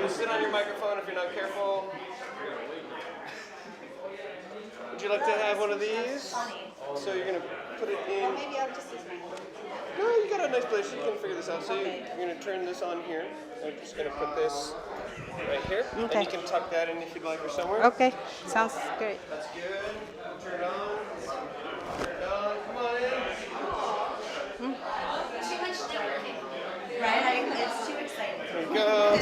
Sit on your microphone if you're not careful. Would you like to have one of these? So you're going to put it in. Well, maybe I'll just use mine. No, you got a nice place. You can figure this out. So you're going to turn this on here. I'm just going to put this right here. Okay. And you can tuck that in if you'd like or somewhere. Okay, sounds great. That's good. Turn it on. Turn it on. Come on in. Too much networking. Right? It's too exciting. There you go.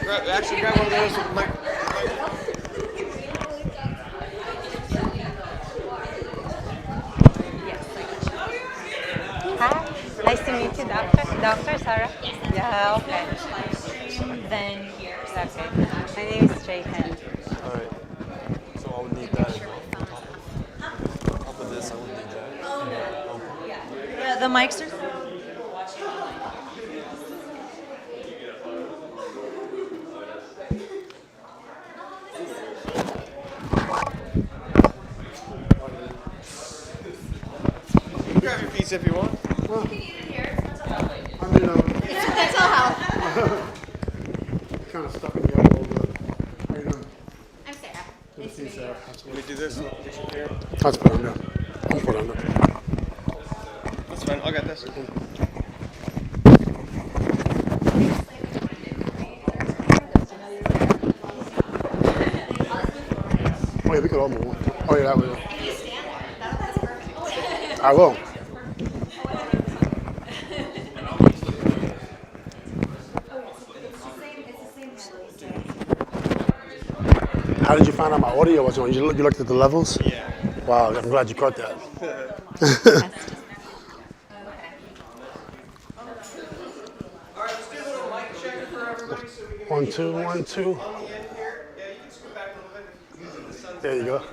Yeah, actually grab one of those with my. Yes. Dr. Sarah? Yes, that's Yeah, right. okay. Live stream, then here. So Okay. My name is Jayhan. All right. So I would need that as well. On top of this, I would need that. Oh no. Yeah. The mics are. Grab your pizza if you want. You can eat it here. It's mental health. I mean, It's mental health. kind of stuck in the elbow, but how you doing? I'm Sarah. Good to see you, Sarah. Let me do this. Here. Let's put it under. Let's put it under. That's fine. I got this. Oh, yeah, we could all move. Oh, yeah, that way. If you stand there, that's perfect. I will. How did you find out my audio was on? You looked at the levels? Yeah. Wow, I'm glad you caught that. All right, let's do a little mic check for everybody so we can. 1, 2, 1, 2. On the end here. Yeah, you can scoot back a little bit. The sun's There you go.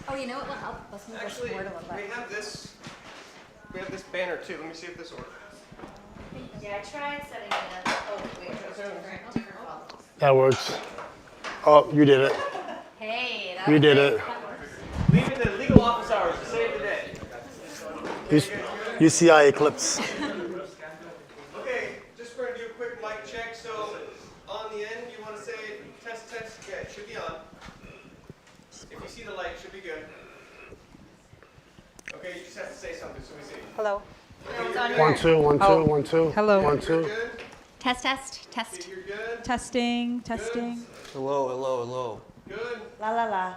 Oh, you know what will help? Let's move Actually, this board a little we bit. have this. We have this banner too. Let me see if this works. Yeah, I tried setting it up. Oh, wait, different volumes. That works. Oh, you did it. Hey, that You was did great. it. Leaving the legal office hours to save the day. UCI Eclipse. Okay, just going to do a quick mic check. So on the end, you want to say test, test. Yeah, it should be on. If you see the light, it should be good. Okay, you just have to say something so we see. Hello. Okay, you're good. 1, 2, 1, 2, Oh. 1, 2. Hello. 1, You're 2. good. Test, test, test. You're good. Testing, testing. Hello, hello, hello. Good. La la la.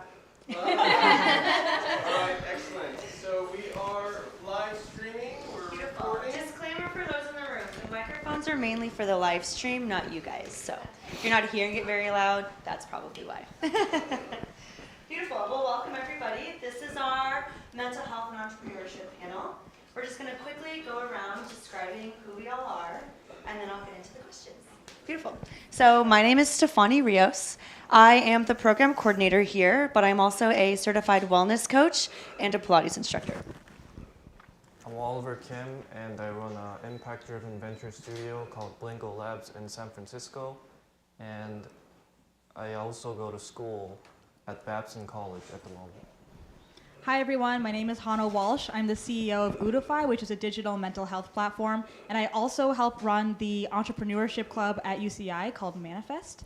All right, excellent. So we are live streaming. We're recording. Disclaimer for those in the room. The microphones are mainly for the live stream, not you guys. So if you're not hearing it very loud, that's probably why. Beautiful. Well, welcome everybody. This is our mental health and entrepreneurship panel. We're just going to quickly go around describing who we all are, and then I'll get into the questions. Beautiful. So my name is Stefani Rios. I am the program coordinator here, but I'm also a certified wellness coach and a Pilates instructor. I'm Oliver Kim, and I run an impact-driven venture studio called Blingo Labs in San Francisco. And I also go to school at Babson College at the moment. Hi everyone, my name is Hannah Walsh. I'm the CEO of Udify, which is a digital mental health platform. And I also help run the entrepreneurship club at UCI called Manifest.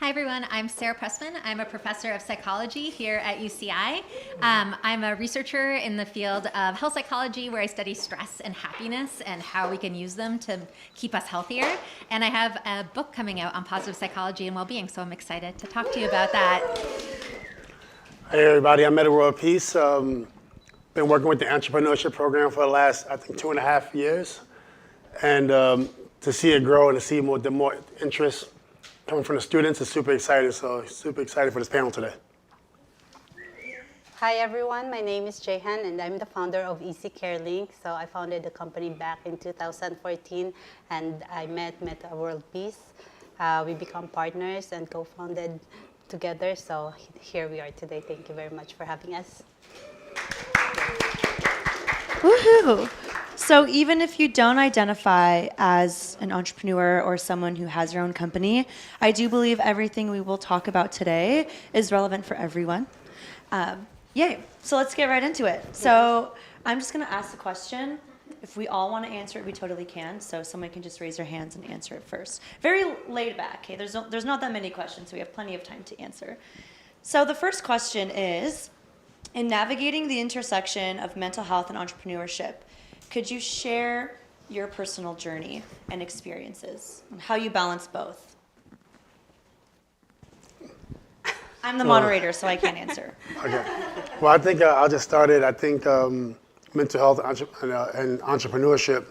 Hi everyone, I'm Sarah Pressman. I'm a professor of psychology here at UCI. I'm a researcher in the field of health psychology where I study stress and happiness and how we can use them to keep us healthier. And I have a book coming out on positive psychology and well-being, so I'm excited to talk to you about that. Hey everybody, I'm Metta World Peace. Been working with the Entrepreneurship program for the last, I think, 2.5 years. And to see it grow and to see the more interest coming from the students is super exciting. So super excited for this panel today. Hi everyone, my name is Jayhan and I'm the founder of Easy Care Link. So I founded the company back in 2014 and I met Metta World Peace. We become partners and co-founded together. So here we are today. Thank you very much for having us. Woohoo! So even if you don't identify as an entrepreneur or someone who has their own company, I do believe everything we will talk about today is relevant for everyone. Yay! So let's get right into it. So I'm just going to ask the question. If we all want to answer it, we totally can. So someone can just raise their hands and answer it first. Very laid back. Okay, there's not that many questions, so we have plenty of time to answer. So the first question is, in navigating the intersection of mental health and entrepreneurship, could you share your personal journey and experiences and how you balance both? I'm the moderator, so I can't answer. Okay. Well, I think I'll just start it. I think mental health and entrepreneurship.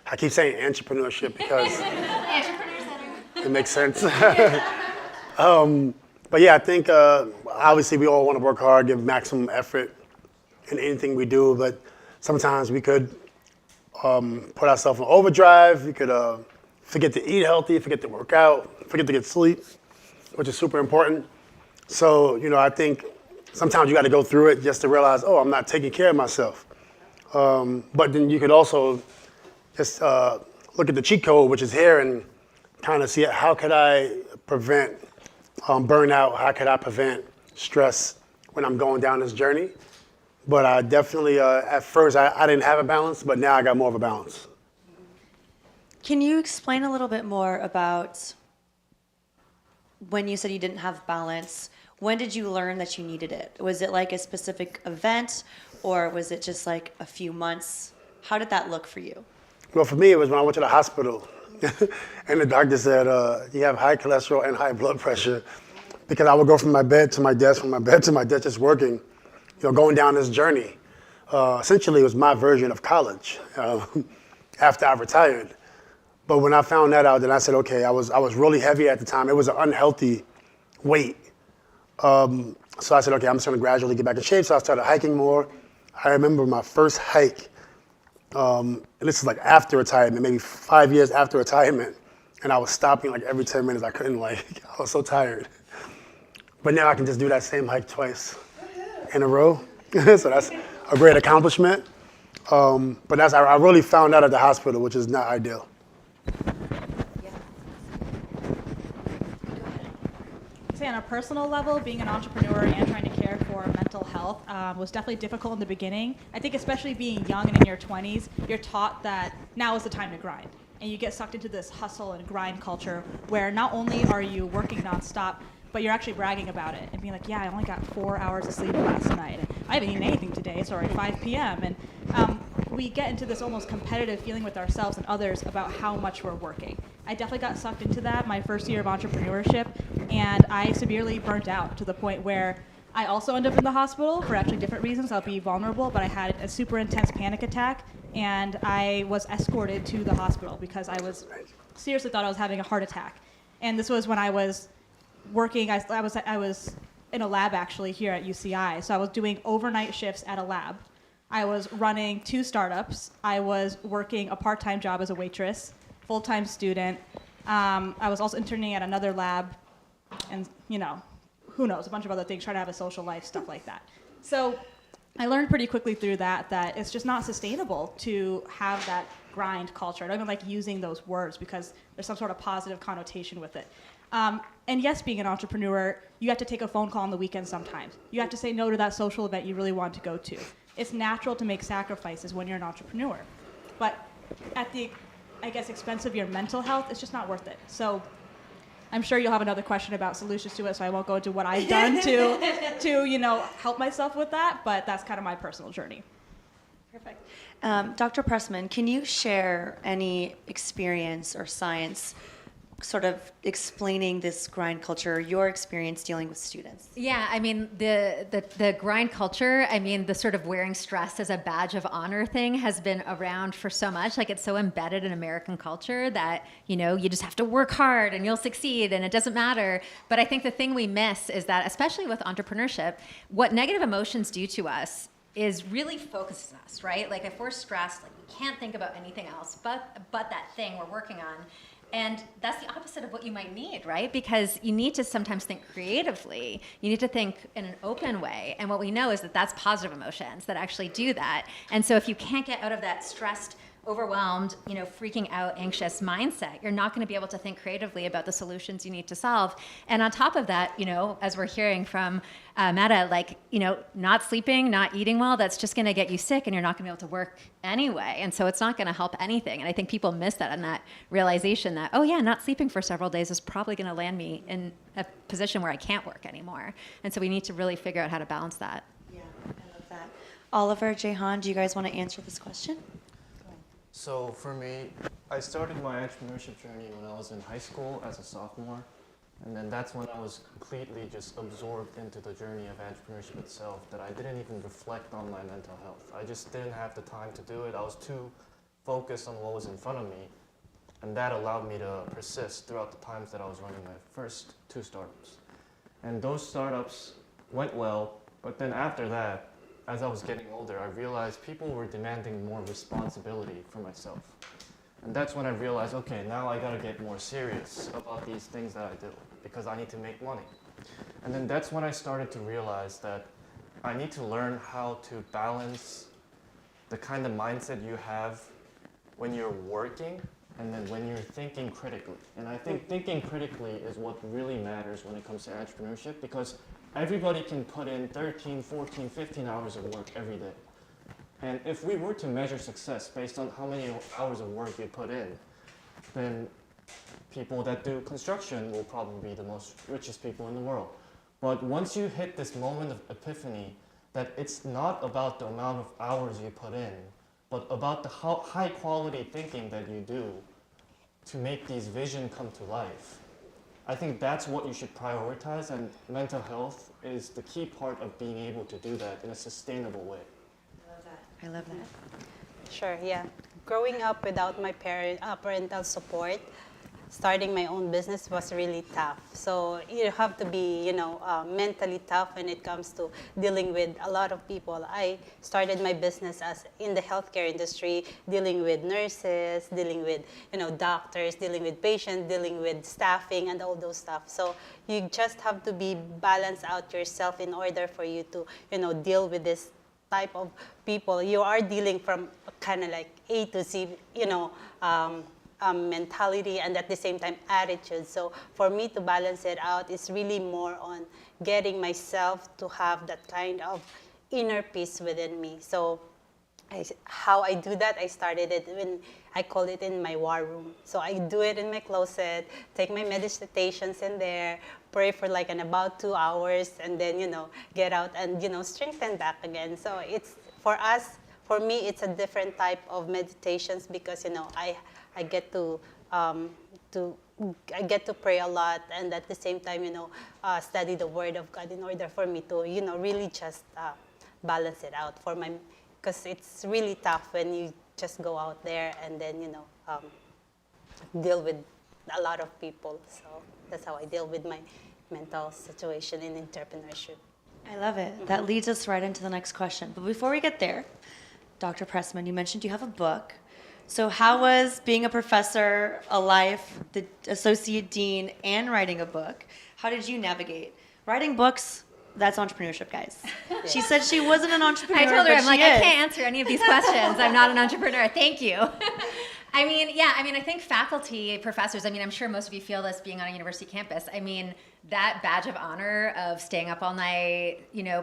I keep saying entrepreneurship because Entrepreneur Center. it makes sense. But yeah, I think obviously we all want to work hard, give maximum effort in anything we do, but sometimes we could put ourselves in overdrive. You could forget to eat healthy, forget to work out, forget to get sleep, which is super important. So, I think sometimes you got to go through it just to realize, oh, I'm not taking care of myself. But then you could also just look at the cheat code, which is here, and kind of see how could I prevent burnout? How could I prevent stress when I'm going down this journey? But I definitely, at first, I didn't have a balance, but now I got more of a balance. Can you explain a little bit more about when you said you didn't have balance? When did you learn that you needed it? Was it like a specific event, or was it just like a few months? How did that look for you? Well, for me, it was when I went to the hospital, and the doctor said, you have high cholesterol and high blood pressure, because I would go from my bed to my desk, from my bed to my desk, just working, going down this journey. Essentially, it was my version of college after I retired. But when I found that out, then I said, okay, I was really heavy at the time. It was an unhealthy weight. So I said, okay, I'm just going to gradually get back in shape. So I started hiking more. I remember my first hike, and this is like after retirement, maybe 5 years after retirement, and I was stopping like every 10 minutes. I couldn't, I was so tired. But now I can just do that same hike twice in a row. So that's a great accomplishment. But I really found out at the hospital, which is not ideal. Say on a personal level, being an entrepreneur and trying to care for mental health was definitely difficult in the beginning. I think especially being young and in your 20s, you're taught that now is the time to grind. And you get sucked into this hustle and grind culture where not only are you working nonstop, but you're actually bragging about it and being like, yeah, I only got 4 hours of sleep last night. And I haven't eaten anything today. It's already 5 p.m. And we get into this almost competitive feeling with ourselves and others about how much we're working. I definitely got sucked into that my first year of entrepreneurship, and I severely burnt out to the point where I also ended up in the hospital for actually different reasons. I'll be vulnerable, but I had a super intense panic attack, and I was escorted to the hospital because I was seriously thought I was having a heart attack. And this was when I was working. I was in a lab actually here at UCI, so I was doing overnight shifts at a lab. I was running 2 startups. I was working a part-time job as a waitress, full-time student. I was also interning at another lab, and who knows, a bunch of other things, trying to have a social life, stuff like that. So I learned pretty quickly through that it's just not sustainable to have that grind culture. I don't even like using those words because there's some sort of positive connotation with it. And yes, being an entrepreneur, you have to take a phone call on the weekend sometimes. You have to say no to that social event you really want to go to. It's natural to make sacrifices when you're an entrepreneur. But at the, expense of your mental health, it's just not worth it. So I'm sure you'll have another question about solutions to it, so I won't go into what I've done to help myself with that, but that's kind of my personal journey. Perfect. Dr. Pressman, can you share any experience or science sort of explaining this grind culture, your experience dealing with students? Yeah, I mean, the grind culture, the sort of wearing stress as a badge of honor thing has been around for so much. It's so embedded in American culture that, you just have to work hard and you'll succeed and it doesn't matter. But I think the thing we miss is that, especially with entrepreneurship, what negative emotions do to us is really focuses us, right? If we're stressed, we can't think about anything else but that thing we're working on. And that's the opposite of what you might need, right? Because you need to sometimes think creatively. You need to think in an open way. And what we know is that that's positive emotions that actually do that. And so if you can't get out of that stressed, overwhelmed, freaking out, anxious mindset, you're not going to be able to think creatively about the solutions you need to solve. And on top of that, as we're hearing from Metta, not sleeping, not eating well, that's just going to get you sick and you're not going to be able to work anyway. And so it's not going to help anything. And I think people miss that and that realization that, oh yeah, not sleeping for several days is probably going to land me in a position where I can't work anymore. And so we need to really figure out how to balance that. Yeah, I love that. Oliver, Jehan, do you guys want to answer this question? So for me, I started my entrepreneurship journey when I was in high school as a sophomore. And then that's when I was completely just absorbed into the journey of entrepreneurship itself, that I didn't even reflect on my mental health. I just didn't have the time to do it. I was too focused on what was in front of me. And that allowed me to persist throughout the times that I was running my first 2 startups. And those startups went well, but then after that, as I was getting older, I realized people were demanding more responsibility for myself. And that's when I realized, okay, now I gotta get more serious about these things that I do because I need to make money. And then that's when I started to realize that I need to learn how to balance the kind of mindset you have when you're working and then when you're thinking critically. And I think thinking critically is what really matters when it comes to entrepreneurship, because everybody can put in 13, 14, 15 hours of work every day. And if we were to measure success based on how many hours of work you put in, then people that do construction will probably be the most richest people in the world. But once you hit this moment of epiphany that it's not about the amount of hours you put in, but about the high quality thinking that you do to make these visions come to life, I think that's what you should prioritize, and mental health is the key part of being able to do that in a sustainable way. I love that. Sure, yeah. Growing up without my parental support, starting my own business was really tough. So you have to be, mentally tough when it comes to dealing with a lot of people. I started my business as in the healthcare industry, dealing with nurses, dealing with, doctors, dealing with patients, dealing with staffing and all those stuff. So you just have to balance out yourself in order for you to, deal with this type of people. You are dealing from kind of like A to Z, mentality and at the same time attitude. So for me to balance it out is really more on getting myself to have that kind of inner peace within me. So how I do that, I started it when I call it in my war room. So I do it in my closet, take my meditations in there, pray for like about 2 hours, and then, get out and, strengthen back again. So it's, for me, it's a different type of meditations because, I get to pray a lot, and at the same time, study the Word of God in order for me to, really just balance it out for my, because it's really tough when you just go out there and then, deal with a lot of people. So that's how I deal with my mental situation in entrepreneurship. I love it. That leads us right into the next question. But before we get there, Dr. Pressman, you mentioned you have a book. So how was being a professor, a life, the associate dean, and writing a book? How did you navigate? Writing books, that's entrepreneurship, guys. Yeah. She said she wasn't an entrepreneur, I told her, but I'm like, she is. I can't answer any of these questions. I'm not an entrepreneur. Thank you. I think faculty, professors, I'm sure most of you feel this being on a university campus. That badge of honor of staying up all night,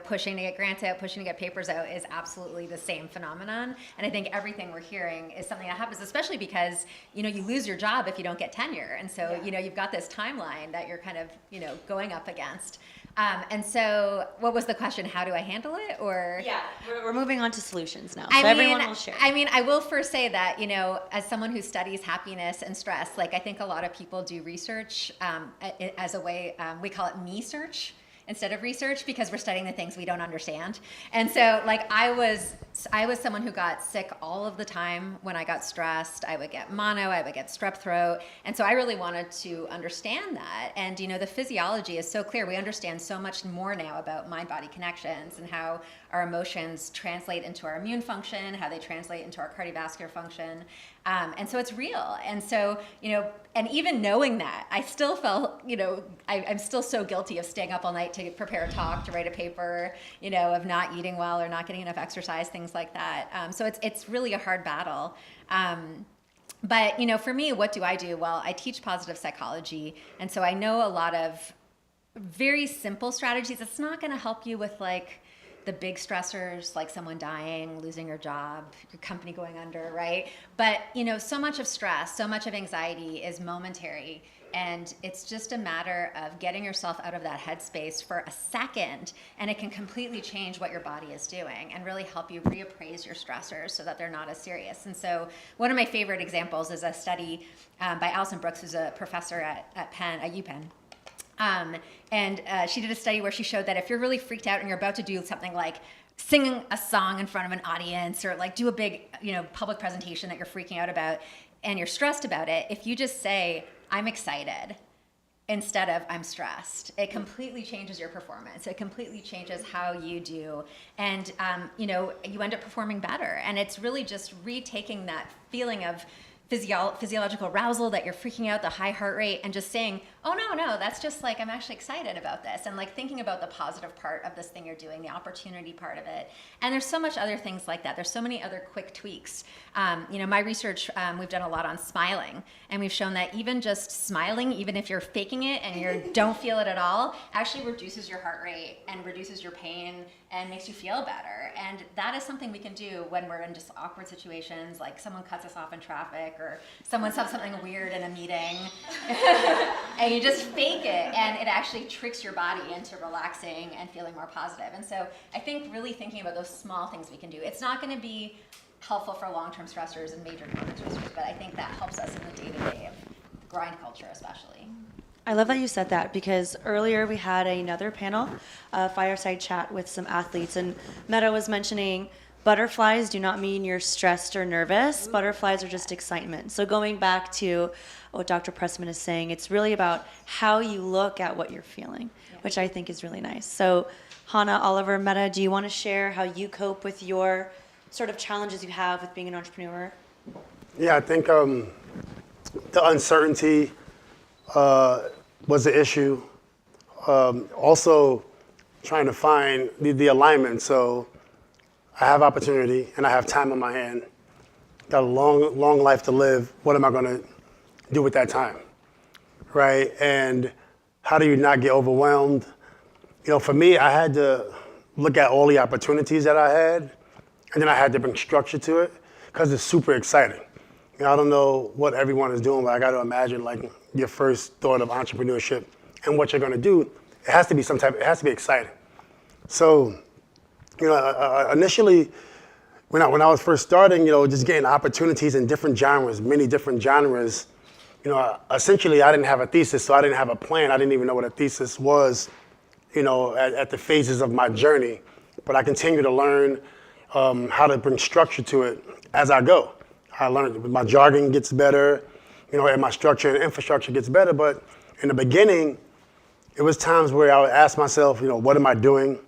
pushing to get grants out, pushing to get papers out is absolutely the same phenomenon. And I think everything we're hearing is something that happens, especially because, you lose your job if you don't get tenure. And so, you've got this timeline that you're kind of, going up against. And so what was the question? How do I handle it? Or yeah, we're moving on to solutions now. So everyone will share. I will first say that, as someone who studies happiness and stress, I think a lot of people do research as a way, we call it me search instead of research, because we're studying the things we don't understand. And so I was someone who got sick all of the time when I got stressed. I would get mono, I would get strep throat. And so I really wanted to understand that. And, the physiology is so clear. We understand so much more now about mind-body connections and how our emotions translate into our immune function, how they translate into our cardiovascular function. And so it's real. And so, and even knowing that, I still felt, I'm still so guilty of staying up all night to prepare a talk, to write a paper, of not eating well or not getting enough exercise, things like that. So it's really a hard battle. But, for me, what do I do? Well, I teach positive psychology. And so I know a lot of very simple strategies. It's not going to help you with the big stressors, like someone dying, losing your job, your company going under, right? But, so much of stress, so much of anxiety is momentary. And it's just a matter of getting yourself out of that headspace for a second, and it can completely change what your body is doing and really help you reappraise your stressors so that they're not as serious. And so one of my favorite examples is a study by Alison Brooks, who's a professor at UPenn. And she did a study where she showed that if you're really freaked out and you're about to do something like sing a song in front of an audience or do a big, public presentation that you're freaking out about and you're stressed about it, if you just say, I'm excited, instead of I'm stressed. It completely changes your performance. It completely changes how you do. And, you end up performing better. And it's really just retaking that feeling of physiological arousal, that you're freaking out, the high heart rate, and just saying, oh no, that's just like, I'm actually excited about this, and like thinking about the positive part of this thing you're doing, the opportunity part of it. And there's so much other things like that. There's so many other quick tweaks. My research, we've done a lot on smiling, and we've shown that even just smiling, even if you're faking it and you don't feel it at all, actually reduces your heart rate and reduces your pain and makes you feel better. And that is something we can do when we're in just awkward situations, like someone cuts us off in traffic or someone says something weird in a meeting and you just fake it, and it actually tricks your body into relaxing and feeling more positive. And so I think really thinking about those small things we can do. It's not going to be helpful for long-term stressors and major chronic stressors, but I think that helps us in the day-to-day of grind culture especially. I love that you said that, because earlier we had another panel, a fireside chat with some athletes, and Metta was mentioning butterflies do not mean you're stressed or nervous. Butterflies are just excitement. So going back to what Dr. Pressman is saying, it's really about how you look at what you're feeling, which I think is really nice. So Hannah, Oliver, Metta, do you want to share how you cope with your sort of challenges you have with being an entrepreneur? Yeah, I think the uncertainty was the issue. Also trying to find the alignment. So I have opportunity and I have time on my hand. Got a long life to live. What am I going to do with that time? Right? And how do you not get overwhelmed? For me, I had to look at all the opportunities that I had, and then I had to bring structure to it because it's super exciting. I don't know what everyone is doing, but I got to imagine like your first thought of entrepreneurship and what you're going to do. It has to be it has to be exciting. So, initially, when I was first starting, just getting opportunities in different genres, many different genres, essentially I didn't have a thesis, so I didn't have a plan. I didn't even know what a thesis was, at the phases of my journey. But I continue to learn how to bring structure to it as I go. I learned my jargon gets better, and my structure and infrastructure gets better. But in the beginning, it was times where I would ask myself, what am I doing?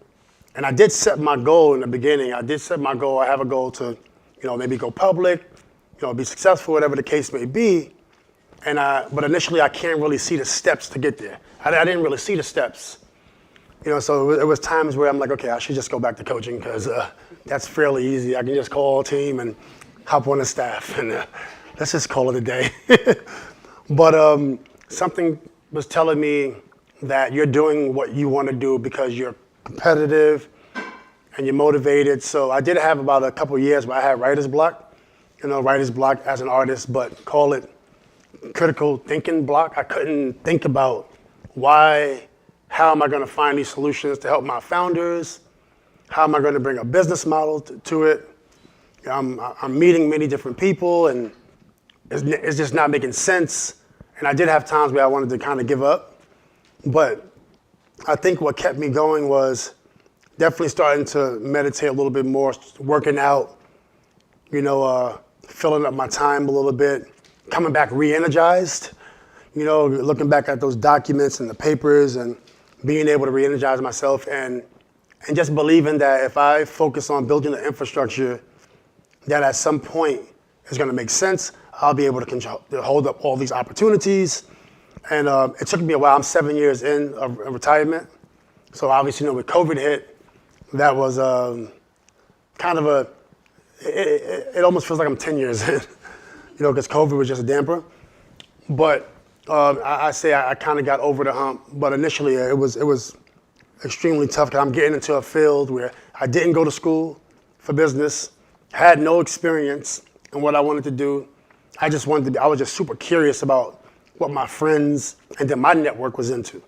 And I did set my goal in the beginning. I have a goal to, maybe go public, be successful, whatever the case may be. But initially, I can't really see the steps to get there. I didn't really see the steps. So it was times where I'm like, okay, I should just go back to coaching because that's fairly easy. I can just call a team and hop on the staff and let's just call it a day. But something was telling me that you're doing what you want to do because you're competitive and you're motivated. So I did have about a couple of years where I had writer's block, writer's block as an artist, but call it critical thinking block. I couldn't think about how am I going to find these solutions to help my founders? How am I going to bring a business model to it? I'm meeting many different people and it's just not making sense. And I did have times where I wanted to kind of give up. But I think what kept me going was definitely starting to meditate a little bit more, working out, filling up my time a little bit, coming back re-energized, looking back at those documents and the papers and being able to re-energize myself and just believing that if I focus on building the infrastructure, that at some point is going to make sense. I'll be able to hold up all these opportunities. And it took me a while. I'm 7 years in of retirement. So obviously, when COVID hit, that was kind of it almost feels like I'm 10 years in, because COVID was just a damper. But I say I kind of got over the hump. But initially, it was extremely tough because I'm getting into a field where I didn't go to school for business, had no experience in what I wanted to do. I was just super curious about what my friends and then my network was into.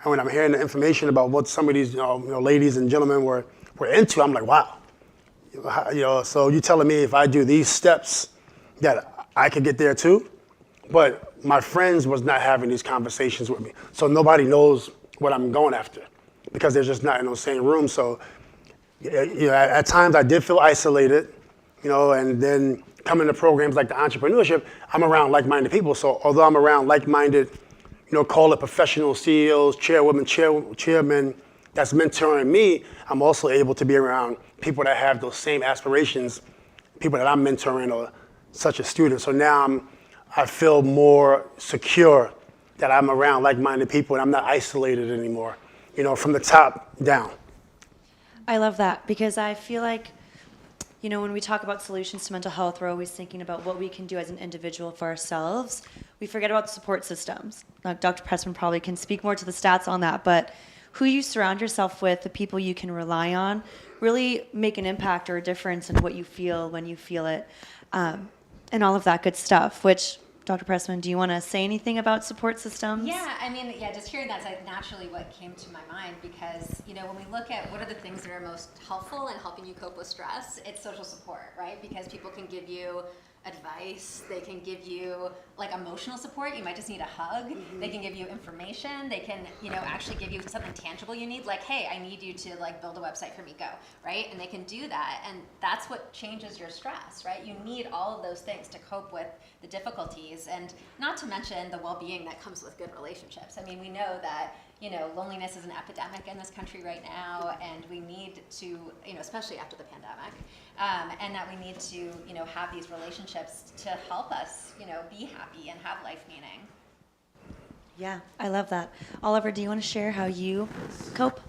And when I'm hearing the information about what some of these ladies and gentlemen were into, I'm like, wow. So you're telling me if I do these steps that I could get there too? But my friends was not having these conversations with me. So nobody knows what I'm going after because they're just not in those same rooms. So at times I did feel isolated, and then coming to programs like the Entrepreneurship, I'm around like-minded people. So although I'm around like-minded, call it professional CEOs, chairwomen, chairmen that's mentoring me, I'm also able to be around people that have those same aspirations, people that I'm mentoring or such a student. So now I feel more secure that I'm around like-minded people and I'm not isolated anymore, from the top down. I love that because I feel like, when we talk about solutions to mental health, we're always thinking about what we can do as an individual for ourselves. We forget about support systems. Now, Dr. Pressman probably can speak more to the stats on that, but who you surround yourself with, the people you can rely on, really make an impact or a difference in what you feel when you feel it, and all of that good stuff, which, Dr. Pressman, do you want to say anything about support systems? Yeah, just hearing that's naturally what came to my mind because, when we look at what are the things that are most helpful in helping you cope with stress, it's social support, right? Because people can give you advice, they can give you emotional support, you might just need a hug, they can give you information, they can actually give you something tangible you need, like, hey, I need you to build a website for me, go, right? And they can do that, and that's what changes your stress, right? You need all of those things to cope with the difficulties, and not to mention the well-being that comes with good relationships. I mean, we know that loneliness is an epidemic in this country right now, and we need to, especially after the pandemic, and that we need to, have these relationships to help us, be happy and have life meaning. Yeah, I love that. Oliver, do you want to share how you cope?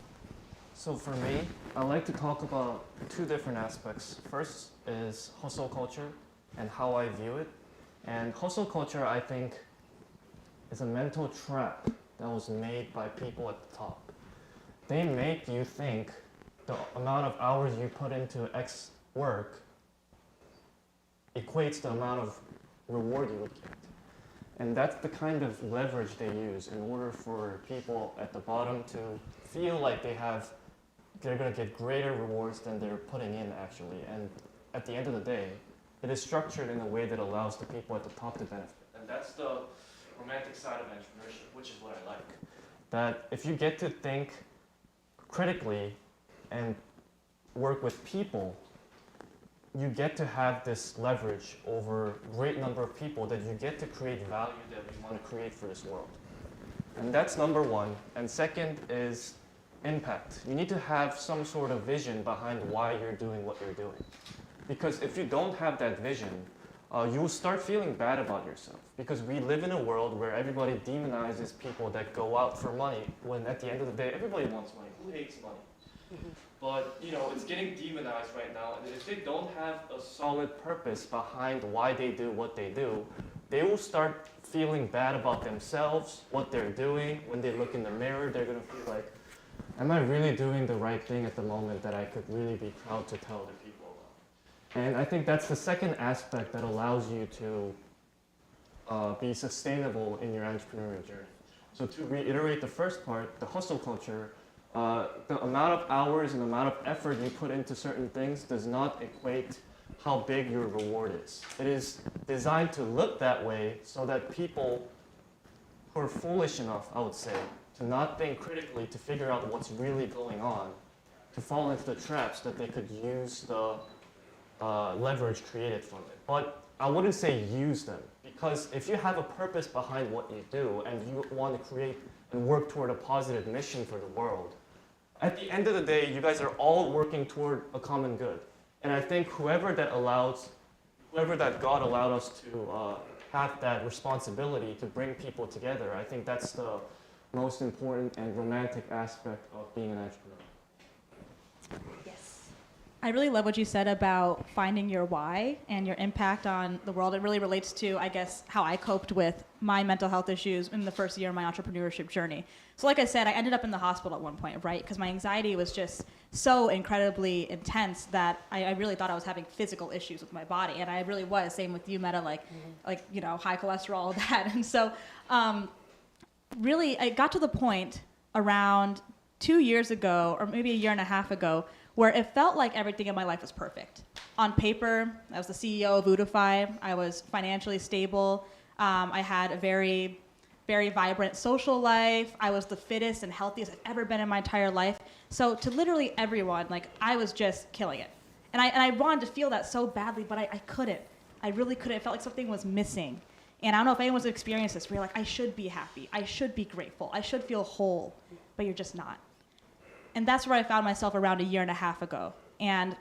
So for me, I like to talk about two different aspects. First is hustle culture and how I view it. And hustle culture, I think, is a mental trap that was made by people at the top. They make you think the amount of hours you put into X work equates the amount of reward you would get. And that's the kind of leverage they use in order for people at the bottom to feel like they're going to get greater rewards than they're putting in actually. And at the end of the day, it is structured in a way that allows the people at the top to benefit. And that's the romantic side of entrepreneurship, which is what I like. That if you get to think critically and work with people, you get to have this leverage over a great number of people that you get to create value that we want to create for this world. And that's number one. And second is impact. You need to have some sort of vision behind why you're doing what you're doing. Because if you don't have that vision, you'll start feeling bad about yourself. Because we live in a world where everybody demonizes people that go out for money, when at the end of the day, everybody wants money. Who hates money? Mm-hmm. But it's getting demonized right now, and if they don't have a solid purpose behind why they do what they do, they will start feeling bad about themselves, what they're doing. When they look in the mirror, they're gonna feel like, am I really doing the right thing at the moment that I could really be proud to tell other people about? And I think that's the second aspect that allows you to be sustainable in your entrepreneurial journey. So to reiterate the first part, the hustle culture, the amount of hours and the amount of effort you put into certain things does not equate how big your reward is. It is designed to look that way so that people who are foolish enough, I would say, to not think critically, to figure out what's really going on, to fall into the traps that they could use the leverage created from it. But I wouldn't say use them, because if you have a purpose behind what you do and you want to create and work toward a positive mission for the world, at the end of the day, you guys are all working toward a common good. And I think whoever that God allowed us to have that responsibility to bring people together, I think that's the most important and romantic aspect of being an entrepreneur. Yes. I really love what you said about finding your why and your impact on the world. It really relates to, I guess, how I coped with my mental health issues in the first year of my entrepreneurship journey. So like I said, I ended up in the hospital at one point, right? Because my anxiety was just so incredibly intense that I really thought I was having physical issues with my body. And I really was. Same with you, Metta, like high cholesterol, all that. And so really, I got to the point around 2 years ago, or maybe a year and a half ago, where it felt like everything in my life was perfect. On paper, I was the CEO of Udify. I was financially stable. I had a very, very vibrant social life. I was the fittest and healthiest I've ever been in my entire life. So to literally everyone, I was just killing it. And I wanted to feel that so badly, but I couldn't. I really couldn't. It felt like something was missing. And I don't know if anyone's experienced this, where you're like, I should be happy, I should be grateful, I should feel whole, but you're just not. And that's where I found myself around a year and a half ago. And it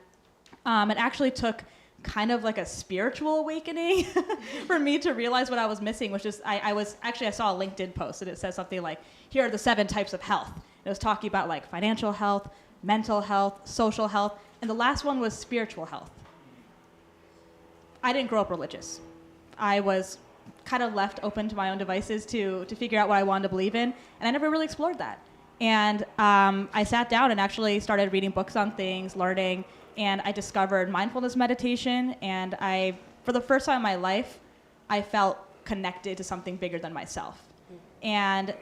actually took kind of like a spiritual awakening for me to realize what I was missing, which is I saw a LinkedIn post and it says something like, here are the 7 types of health. It was talking about like financial health, mental health, social health, and the last one was spiritual health. I didn't grow up religious. I was kind of left open to my own devices to figure out what I wanted to believe in, and I never really explored that. And I sat down and actually started reading books on things, learning, and I discovered mindfulness meditation, and for the first time in my life, I felt connected to something bigger than myself. And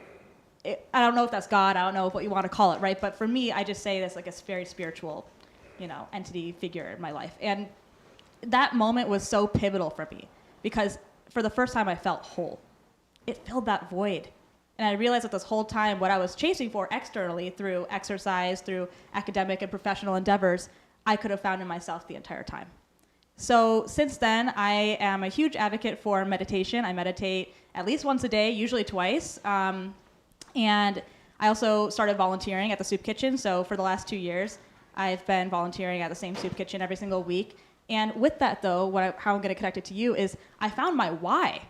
I don't know if that's God, I don't know what you want to call it, right? But for me, I just say this like a very spiritual, entity figure in my life. And that moment was so pivotal for me because for the first time I felt whole. It filled that void. And I realized that this whole time what I was chasing for externally through exercise, through academic and professional endeavors, I could have found in myself the entire time. So since then, I am a huge advocate for meditation. I meditate at least once a day, usually twice. And I also started volunteering at the soup kitchen. So for the last 2 years, I've been volunteering at the same soup kitchen every single week. And with that, though, how I'm going to connect it to you is I found my why.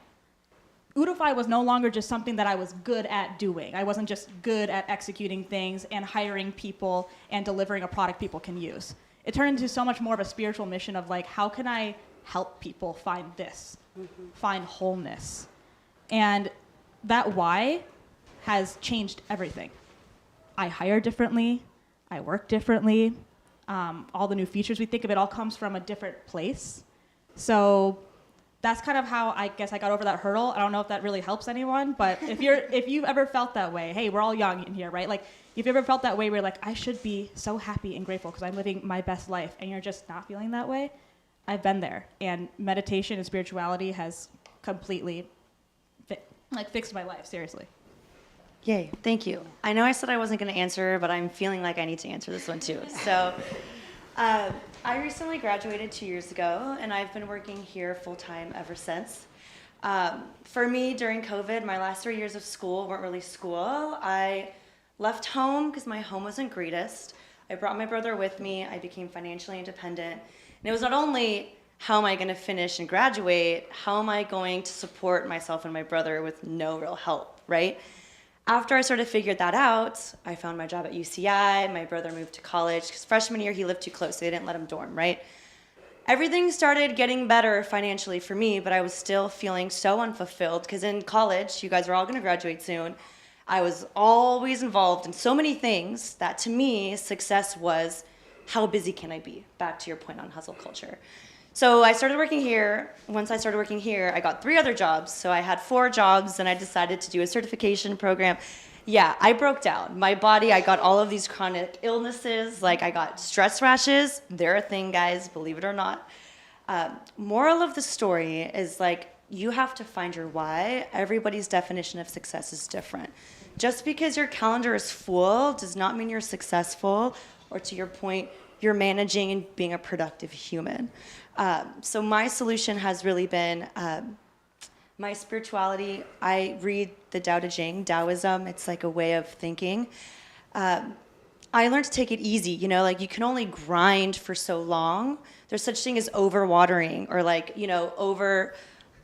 Udify was no longer just something that I was good at doing. I wasn't just good at executing things and hiring people and delivering a product people can use. It turned into so much more of a spiritual mission of like, how can I help people find this, find wholeness? And that why has changed everything. I hire differently, I work differently. All the new features we think of, it all comes from a different place. So that's kind of how I guess I got over that hurdle. I don't know if that really helps anyone, but if you've ever felt that way, hey, we're all young in here, right? Like if you've ever felt that way where you're like, I should be so happy and grateful because I'm living my best life, and you're just not feeling that way, I've been there. And meditation and spirituality has completely fixed my life, seriously. Yay, thank you. I know I said I wasn't going to answer, but I'm feeling like I need to answer this one too. So I recently graduated 2 years ago, and I've been working here full-time ever since. For me, during COVID, my last 3 years of school weren't really school. I left home because my home wasn't greatest. I brought my brother with me. I became financially independent. And it was not only how am I going to finish and graduate, how am I going to support myself and my brother with no real help, right? After I sort of figured that out, I found my job at UCI. My brother moved to college because freshman year he lived too close, so they didn't let him dorm, right? Everything started getting better financially for me, but I was still feeling so unfulfilled because in college, you guys are all going to graduate soon, I was always involved in so many things that to me, success was how busy can I be? Back to your point on hustle culture. So I started working here. Once I started working here, I got 3 other jobs. So I had 4 jobs, and I decided to do a certification program. Yeah, I broke down. My body, I got all of these chronic illnesses. Like I got stress rashes. They're a thing, guys, believe it or not. Moral of the story is like, you have to find your why. Everybody's definition of success is different. Just because your calendar is full does not mean you're successful, or to your point, you're managing and being a productive human. So my solution has really been my spirituality. I read the Tao Te Ching, Taoism. It's like a way of thinking. I learned to take it easy. Like you can only grind for so long. There's such thing as overwatering or over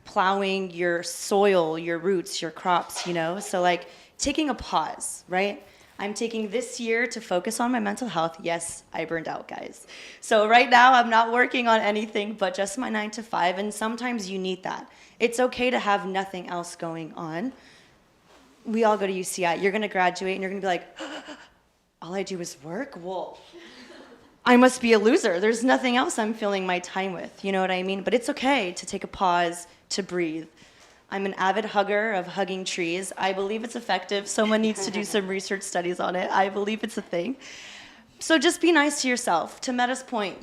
plowing your soil, your roots, your crops, So like taking a pause, right? I'm taking this year to focus on my mental health. Yes, I burned out, guys. So right now I'm not working on anything but just my 9 to 5, and sometimes you need that. It's okay to have nothing else going on. We all go to UCI. You're gonna graduate and you're gonna be like, all I do is work? Whoa. I must be a loser. There's nothing else I'm filling my time with, you know what I mean? But it's okay to take a pause, to breathe. I'm an avid hugger of hugging trees. I believe it's effective. Someone needs to do some research studies on it. I believe it's a thing. So just be nice to yourself. To Metta's point,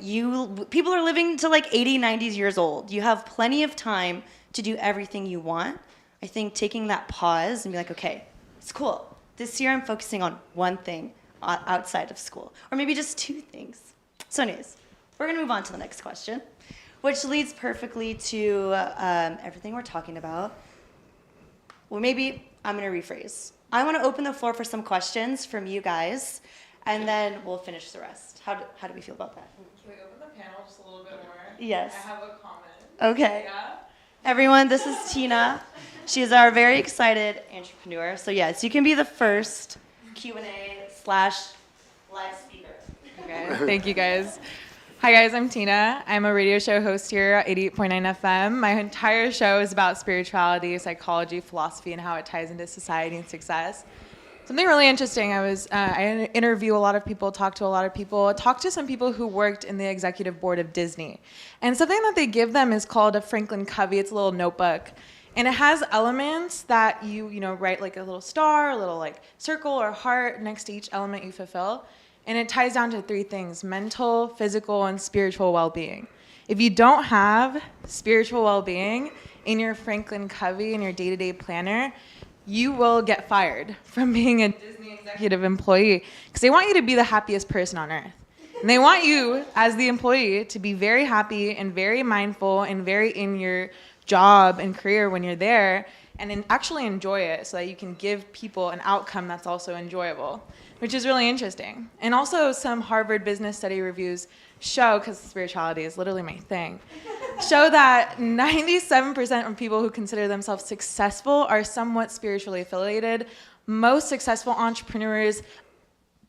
people are living to like 80, 90 years old. You have plenty of time to do everything you want. I think taking that pause and be like, okay, it's cool. This year I'm focusing on one thing outside of school, or maybe just 2 things. So anyways, we're gonna move on to the next question, which leads perfectly to everything we're talking about. well, maybe I'm going to rephrase. I want to open the floor for some questions from you guys, and then we'll finish the rest. How do we feel about that? Can we open the panel just a little bit more? Yes. I have a comment. Okay. Yeah. Everyone, this is Tina. She is our very excited entrepreneur. So yes, you can be the first Q&A/live speaker. Okay. Thank you guys. Hi guys, I'm Tina. I'm a radio show host here at 88.9 FM. My entire show is about spirituality, psychology, philosophy, and how it ties into society and success. Something really interesting, I interview a lot of people, talk to a lot of people, talk to some people who worked in the executive board of Disney. And something that they give them is called a Franklin Covey. It's a little notebook. And it has elements that you write like a little star, a little like circle or heart next to each element you fulfill. And it ties down to 3 things: mental, physical, and spiritual well-being. If you don't have spiritual well-being in your Franklin Covey, in your day-to-day planner, you will get fired from being a Disney executive employee, because they want you to be the happiest person on earth. And they want you, as the employee, to be very happy and very mindful and very in your job and career when you're there, and actually enjoy it so that you can give people an outcome that's also enjoyable, which is really interesting. And also some Harvard Business Study reviews show, because spirituality is literally my thing, show that 97% of people who consider themselves successful are somewhat spiritually affiliated. Most successful entrepreneurs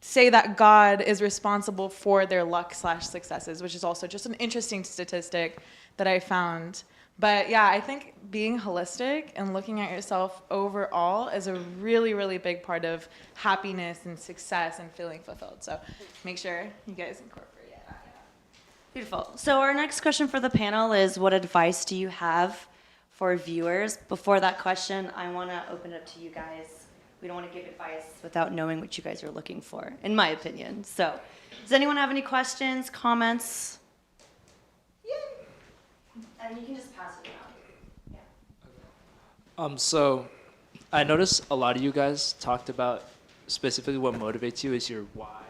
say that God is responsible for their luck/successes, which is also just an interesting statistic that I found. But yeah, I think being holistic and looking at yourself overall is a really, really big part of happiness and success and feeling fulfilled. So make sure you guys incorporate that. Beautiful. So our next question for the panel is, what advice do you have for viewers? Before that question, I want to open it up to you guys. We don't want to give advice without knowing what you guys are looking for, in my opinion. So does anyone have any questions, comments? And you can just pass it around. So I noticed a lot of you guys talked about specifically what motivates you is your why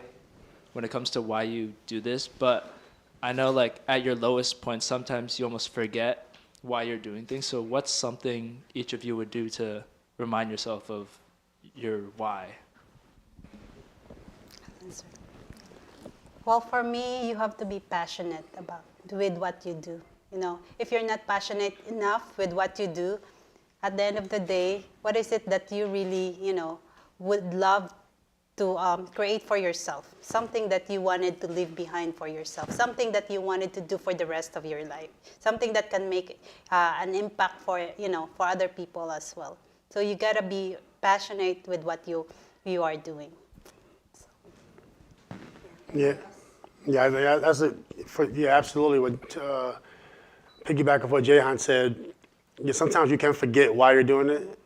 when it comes to why you do this. But I know like at your lowest point, sometimes you almost forget why you're doing things. So what's something each of you would do to remind yourself of your why? Well, for me, you have to be passionate with what you do. If you're not passionate enough with what you do, at the end of the day, what is it that you really, would love to create for yourself? Something that you wanted to leave behind for yourself, something that you wanted to do for the rest of your life, something that can make an impact for other people as well. So you gotta be passionate with what you are doing. Yeah, that's it. Absolutely. Piggyback of what Jehan said, sometimes you can forget why you're doing it.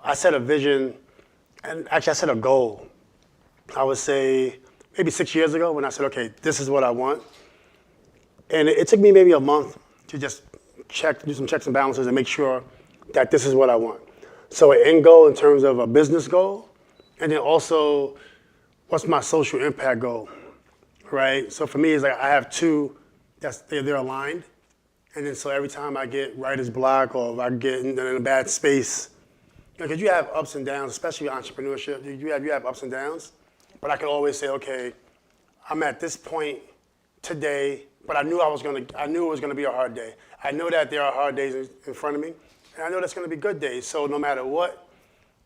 I set a vision, and actually I set a goal. I would say maybe 6 years ago when I said, okay, this is what I want. And it took me maybe a month to just do some checks and balances and make sure that this is what I want. So an end goal in terms of a business goal, and then also what's my social impact goal, right? So for me, it's like I have 2, they're aligned. And then so every time I get writer's block or if I get in a bad space, because you have ups and downs, especially entrepreneurship, you have ups and downs. But I can always say, okay, I'm at this point today, but I knew it was gonna be a hard day. I know that there are hard days in front of me, and I know there's gonna be good days. So no matter what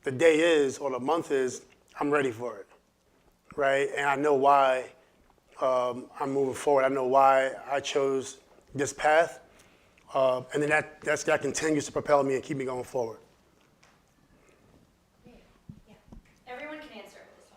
the day is or the month is, I'm ready for it, right? And I know why I'm moving forward. I know why I chose this path. And then that continues to propel me and keep me going forward. Yeah. Everyone can answer this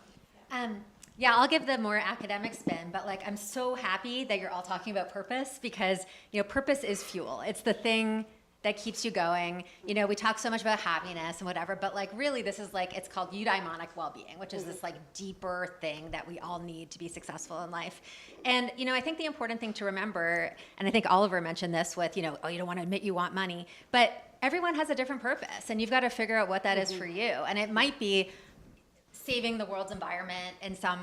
one. Yeah, I'll give the more academic spin, but I'm so happy that you're all talking about purpose, because purpose is fuel. It's the thing that keeps you going. We talk so much about happiness and whatever, but really this is it's called eudaimonic well-being, which is this deeper thing that we all need to be successful in life. And I think the important thing to remember, and I think Oliver mentioned this with you don't want to admit you want money, but everyone has a different purpose, and you've got to figure out what that is for you. And it might be saving the world's environment in some,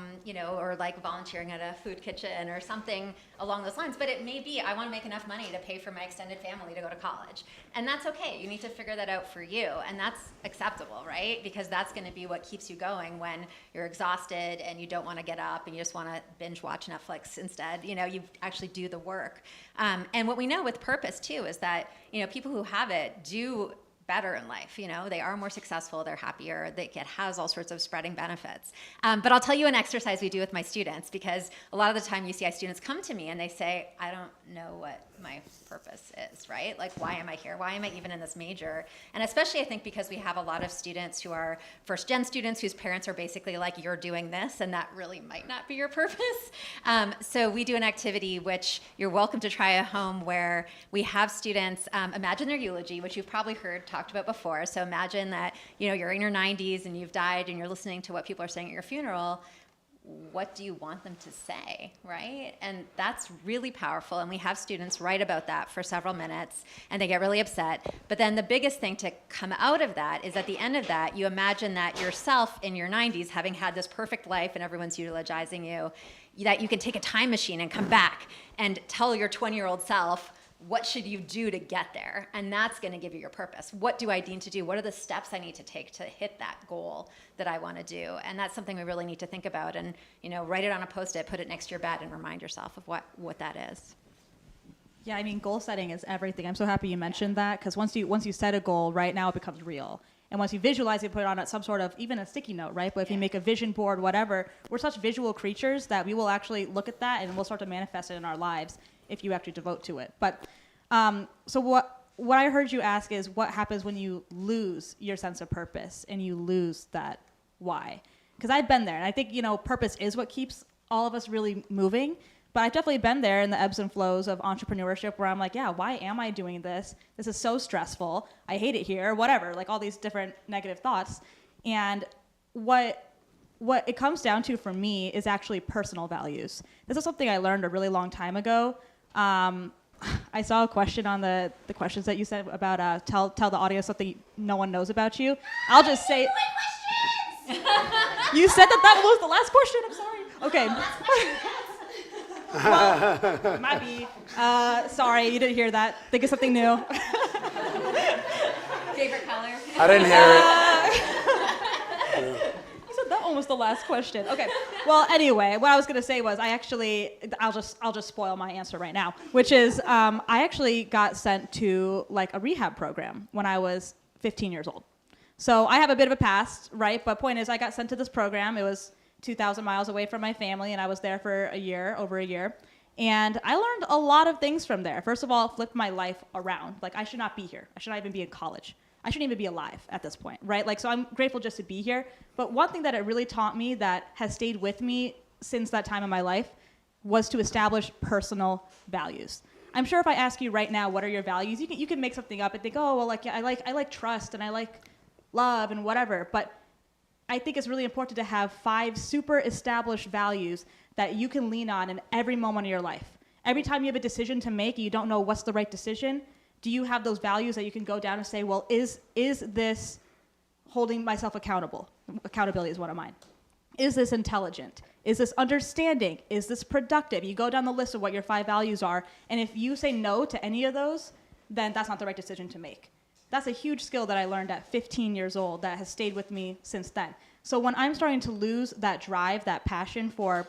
or like volunteering at a food kitchen or something along those lines. But it may be, I want to make enough money to pay for my extended family to go to college. And that's okay. You need to figure that out for you. And that's acceptable, right? Because that's going to be what keeps you going when you're exhausted and you don't want to get up and you just want to binge watch Netflix instead. You actually do the work. And what we know with purpose too is that, people who have it do better in life. They are more successful, they're happier, it has all sorts of spreading benefits. But I'll tell you an exercise we do with my students, because a lot of the time UCI students come to me and they say, I don't know what my purpose is, right? Like, why am I here? Why am I even in this major? And especially I think because we have a lot of students who are first gen students whose parents are basically like, you're doing this, and that really might not be your purpose. So we do an activity which you're welcome to try at home, where we have students imagine their eulogy, which you've probably heard talked about before. So imagine that, you're in your 90s and you've died and you're listening to what people are saying at your funeral. What do you want them to say, right? And that's really powerful. And we have students write about that for several minutes, and they get really upset. But then the biggest thing to come out of that is, at the end of that, you imagine that yourself in your 90s, having had this perfect life and everyone's eulogizing you, that you can take a time machine and come back and tell your 20-year-old self, what should you do to get there? And that's going to give you your purpose. What do I need to do? What are the steps I need to take to hit that goal that I want to do? And that's something we really need to think about. And write it on a Post-it, put it next to your bed, and remind yourself of what that is. Yeah, goal setting is everything. I'm so happy you mentioned that, because once you set a goal, right now it becomes real. And once you visualize it, put it on some sort of, even a sticky note, right? But if you make a vision board, whatever, we're such visual creatures that we will actually look at that and we'll start to manifest it in our lives if you actually devote to it. But so what I heard you ask is, what happens when you lose your sense of purpose and you lose that why? Because I've been there, and I think purpose is what keeps all of us really moving. But I've definitely been there in the ebbs and flows of entrepreneurship, where I'm like, yeah, why am I doing this? This is so stressful. I hate it here. Whatever, like all these different negative thoughts. And what it comes down to for me is actually personal values. This is something I learned a really long time ago. I saw a question on the questions that you said about tell the audience something no one knows about you. I'll just say. You said that was the last question. I'm sorry. Okay. Well, might be. Sorry, you didn't hear that. Think of something new. Favorite color? I didn't hear it. You said that one was the last question. Okay. Well, anyway, what I was gonna say was I'll just spoil my answer right now, which is I actually got sent to like a rehab program when I was 15 years old. So I have a bit of a past, right? But point is, I got sent to this program. It was 2,000 miles away from my family, and I was there for over a year. And I learned a lot of things from there. First of all, it flipped my life around. Like, I should not be here. I should not even be in college. I shouldn't even be alive at this point, right? Like, so I'm grateful just to be here. But one thing that it really taught me that has stayed with me since that time in my life was to establish personal values. I'm sure if I ask you right now, what are your values? You can make something up and think, oh, well, like, yeah, I like trust and I like love and whatever. But I think it's really important to have 5 super established values that you can lean on in every moment of your life. Every time you have a decision to make and you don't know what's the right decision, do you have those values that you can go down and say, well, is this holding myself accountable? Accountability is one of mine. Is this intelligent? Is this understanding? Is this productive? You go down the list of what your 5 values are, and if you say no to any of those, then that's not the right decision to make. That's a huge skill that I learned at 15 years old that has stayed with me since then. So when I'm starting to lose that drive, that passion for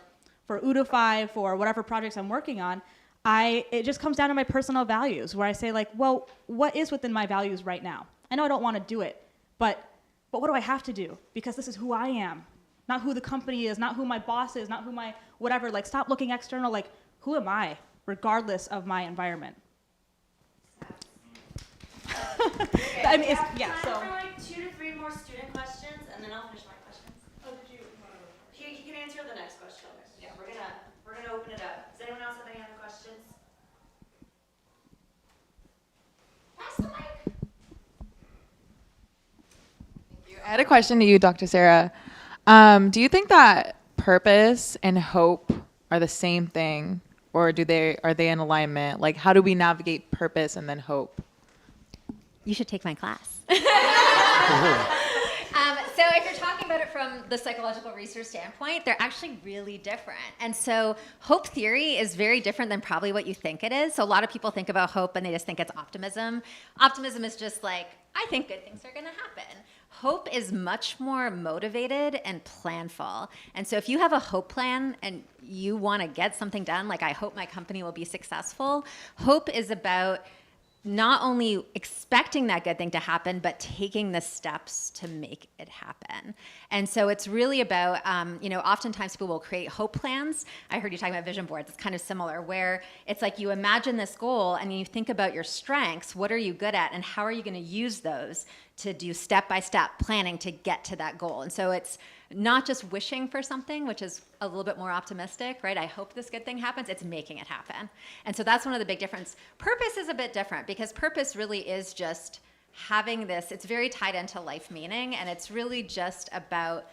Udify, for whatever projects I'm working on, it just comes down to my personal values, where I say, like, well, what is within my values right now? I know I don't want to do it, but what do I have to do? Because this is who I am, not who the company is, not who my boss is, not who my whatever. Like, stop looking external. Like, who am I, regardless of my environment? I mean, yeah. So. For like 2 to 3 more student questions, and then I'll finish my questions. Oh, did you? He can answer the next question. Yeah, we're gonna open it up. Does anyone else have any other questions? Pass the mic. Thank you. I had a question to you, Dr. Sarah. Do you think that purpose and hope are the same thing, or are they in alignment? Like, how do we navigate purpose and then hope? You should take my class. So if you're talking about it from the psychological research standpoint, they're actually really different. And so hope theory is very different than probably what you think it is. So a lot of people think about hope and they just think it's optimism. Optimism is just like, I think good things are going to happen. Hope is much more motivated and planful. And so if you have a hope plan and you want to get something done, like I hope my company will be successful, hope is about not only expecting that good thing to happen, but taking the steps to make it happen. And so it's really about, oftentimes people will create hope plans. I heard you talking about vision boards. It's kind of similar, where it's like you imagine this goal and you think about your strengths. What are you good at? And how are you going to use those to do step-by-step planning to get to that goal? And so it's not just wishing for something, which is a little bit more optimistic, right? I hope this good thing happens. It's making it happen. And so that's one of the big differences. Purpose is a bit different because purpose really is just having this, it's very tied into life meaning, and it's really just about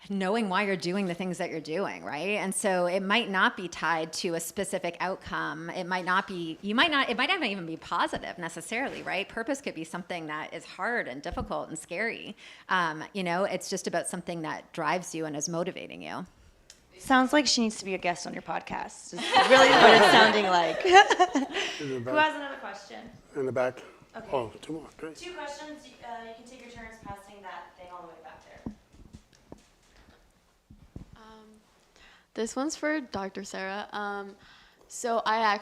knowing why you're doing the things that you're doing, right? And so it might not be tied to a specific outcome. It might not even be positive necessarily, right? Purpose could be something that is hard and difficult and scary. It's just about something that drives you and is motivating you. Sounds like she needs to be a guest on your podcast. Is really what it's sounding like. Who has another question? In the back. Okay. Oh, two more. Great. 2 questions. You can take your turns passing that thing all the way back there. This one's for Dr. Sarah. So I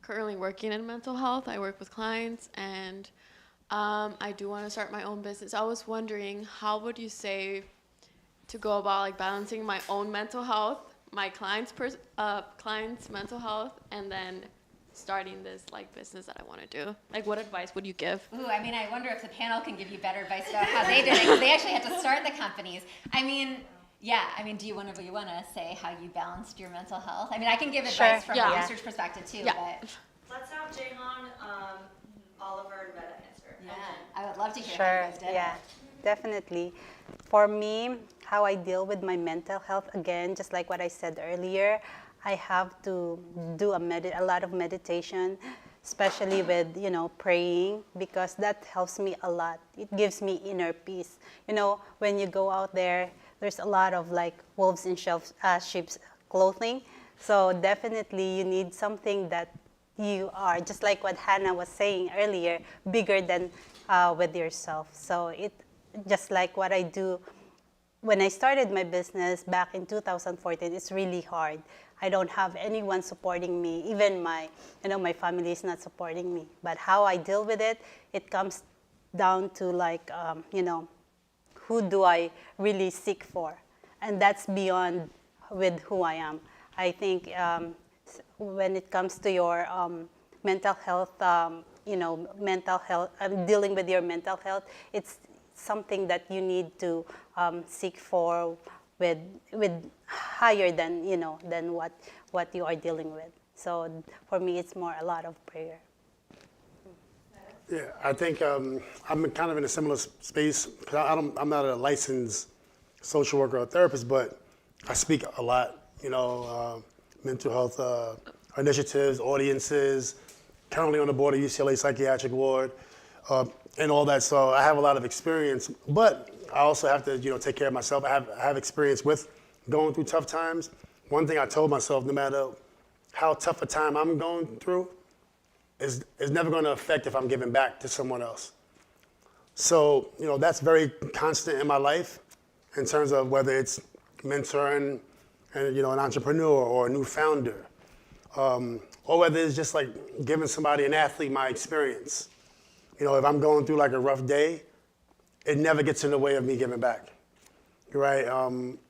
currently working in mental health. I work with clients, and I do want to start my own business. I was wondering, how would you say to go about balancing my own mental health, my clients' mental health, and then starting this business that I want to do? What advice would you give? Ooh, I wonder if the panel can give you better advice about how they did it, because they actually had to start the companies. Do you want to say how you balanced your mental health? I can give advice from a research perspective too. Yeah. But Let's have Jehan, Oliver, and Metta answer. yeah, I would love to hear how Sure, you guys did yeah, it. definitely. For me, how I deal with my mental health, again, just like what I said earlier, I have to do a lot of meditation, especially with, praying, because that helps me a lot. It gives me inner peace. When you go out there, there's a lot of wolves in sheep's clothing. So definitely you need something that you are, just like what Hannah was saying earlier, bigger than with yourself. So it just like what I do when I started my business back in 2014, it's really hard. I don't have anyone supporting me. Even my family is not supporting me. But how I deal with it, it comes down to who do I really seek for? And that's beyond with who I am. I think when it comes to your mental health, dealing with your mental health, it's something that you need to seek for with higher than than what you are dealing with. So for me, it's more a lot of prayer. Yeah, I think I'm kind of in a similar space. I'm not a licensed social worker or therapist, but I speak a lot, mental health initiatives, audiences, currently on the board of UCLA Psychiatric Ward, and all that. So I have a lot of experience, but I also have to, take care of myself. I have experience with going through tough times. One thing I told myself, no matter how tough a time I'm going through, is never going to affect if I'm giving back to someone else. So, that's very constant in my life in terms of whether it's mentoring and, an entrepreneur or a new founder, or whether it's just giving somebody, an athlete, my experience. If I'm going through a rough day, it never gets in the way of me giving back, right?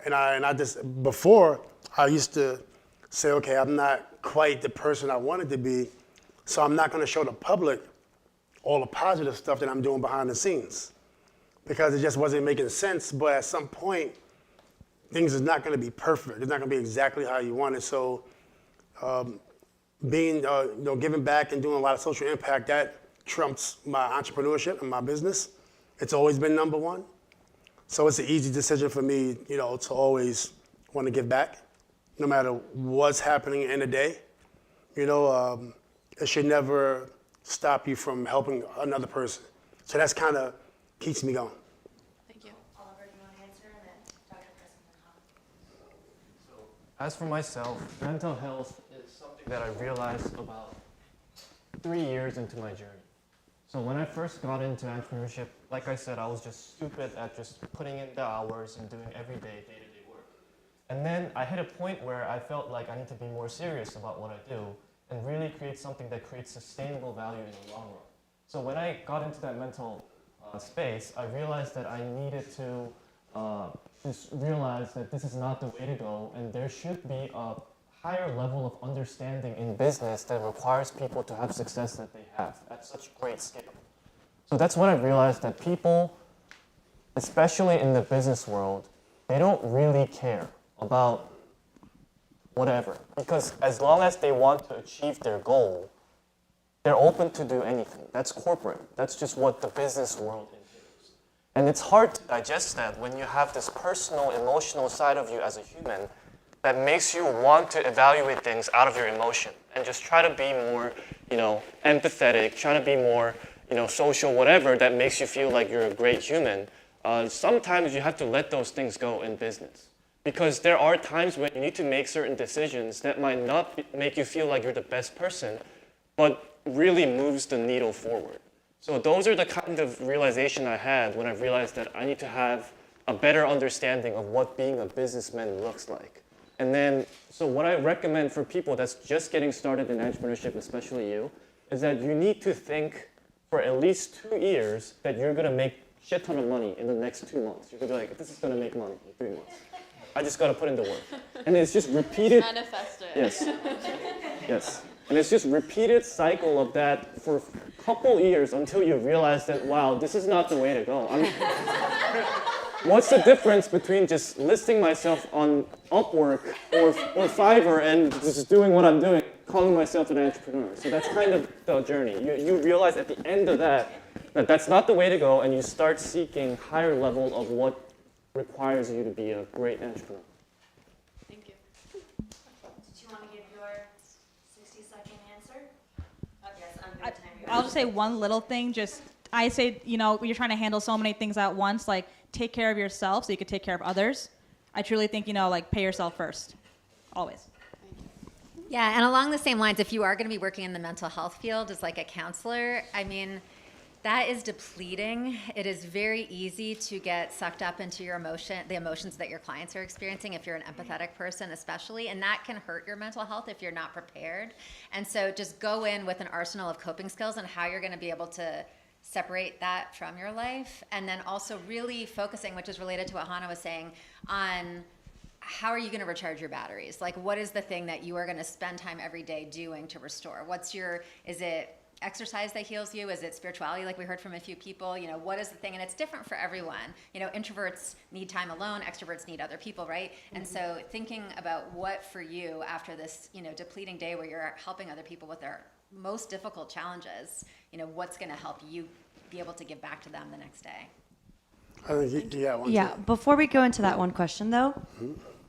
And I just, before, I used to say, okay, I'm not quite the person I wanted to be, so I'm not going to show the public all the positive stuff that I'm doing behind the scenes, because it just wasn't making sense. But at some point, things is not going to be perfect. It's not going to be exactly how you want it. So giving back and doing a lot of social impact, that trumps my entrepreneurship and my business. It's always been number one. So it's an easy decision for me, to always want to give back, no matter what's happening in the day. It should never stop you from helping another person. So that's kind of keeps me going. Thank you. Oliver, do you want to answer? as for myself, mental health is something that I realized about 3 years into my journey. So when I first got into entrepreneurship, like I said, I was just stupid at just putting in the hours and doing everyday, day-to-day work. And then I hit a point where I felt like I need to be more serious about what I do and really create something that creates sustainable value in the long run. So when I got into that mental space, I realized that I needed to just realize that this is not the way to go, and there should be a higher level of understanding in business that requires people to have success that they have at such great scale. So that's when I realized that people, especially in the business world, they don't really care about whatever. Because as long as they want to achieve their goal, they're open to do anything. That's corporate. That's just what the business world entails. And it's hard to digest that when you have this personal, emotional side of you as a human that makes you want to evaluate things out of your emotion and just try to be more, empathetic, try to be more, social, whatever that makes you feel like you're a great human. Sometimes you have to let those things go in business because there are times when you need to make certain decisions that might not make you feel like you're the best person, but really moves the needle forward. So those are the kind of realization I had when I realized that I need to have a better understanding of what being a businessman looks like. And then, so what I recommend for people that's just getting started in entrepreneurship, especially you, is that you need to think for at least 2 years that you're gonna make a shit ton of money in the next 2 months. You're gonna be like, this is gonna make money in 3 months. I just gotta put in the work. And it's just repeated. Manifest it. Yes. Yes. And it's just repeated cycle of that for a couple years until you realize that, wow, this is not the way to go. What's the difference between just listing myself on Upwork or Fiverr and just doing what I'm doing, calling myself an entrepreneur? So that's kind of the journey. You realize at the end of that that's not the way to go, and you start seeking higher level of what requires you to be a great entrepreneur. Thank you. Did you want to give your 60-second answer? Yes, I'm going to time you. I'll just say one little thing. I say, when you're trying to handle so many things at once, like take care of yourself so you can take care of others. I truly think, pay yourself first, always. Yeah, and along the same lines, if you are going to be working in the mental health field as like a counselor, that is depleting. It is very easy to get sucked up into the emotions that your clients are experiencing if you're an empathetic person especially, and that can hurt your mental health if you're not prepared. And so just go in with an arsenal of coping skills and how you're going to be able to separate that from your life, and then also really focusing, which is related to what Hannah was saying, on how are you going to recharge your batteries? Like, what is the thing that you are going to spend time every day doing to restore? Is it exercise that heals you? Is it spirituality, like we heard from a few people? What is the thing? And it's different for everyone. Introverts need time alone, extroverts need other people, right? Mm-hmm. And so thinking about what for you after this, depleting day where you're helping other people with their most difficult challenges, what's going to help you be able to give back to them the next day? I think Yeah, before we go into that one question though,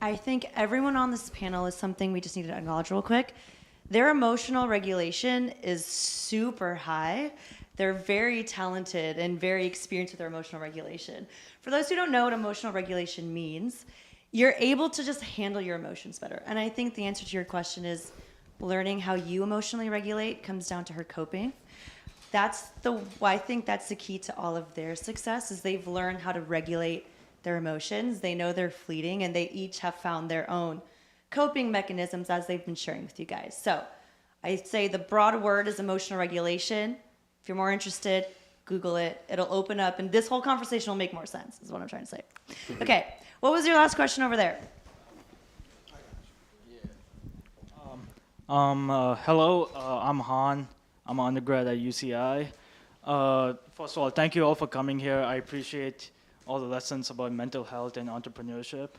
I think everyone on this panel is something we just need to acknowledge real quick. Their emotional regulation is super high. They're very talented and very experienced with their emotional regulation. For those who don't know what emotional regulation means, you're able to just handle your emotions better. And I think the answer to your question is learning how you emotionally regulate comes down to her coping. I think that's the key to all of their success is they've learned how to regulate their emotions. They know they're fleeting, and they each have found their own coping mechanisms as they've been sharing with you guys. So I say the broad word is emotional regulation. If you're more interested, Google it. It'll open up, and this whole conversation will make more sense, is what I'm trying to say. Okay, what was your last question over there? Hello, I'm Han. I'm an undergrad at UCI. First of all, thank you all for coming here. I appreciate all the lessons about mental health and entrepreneurship.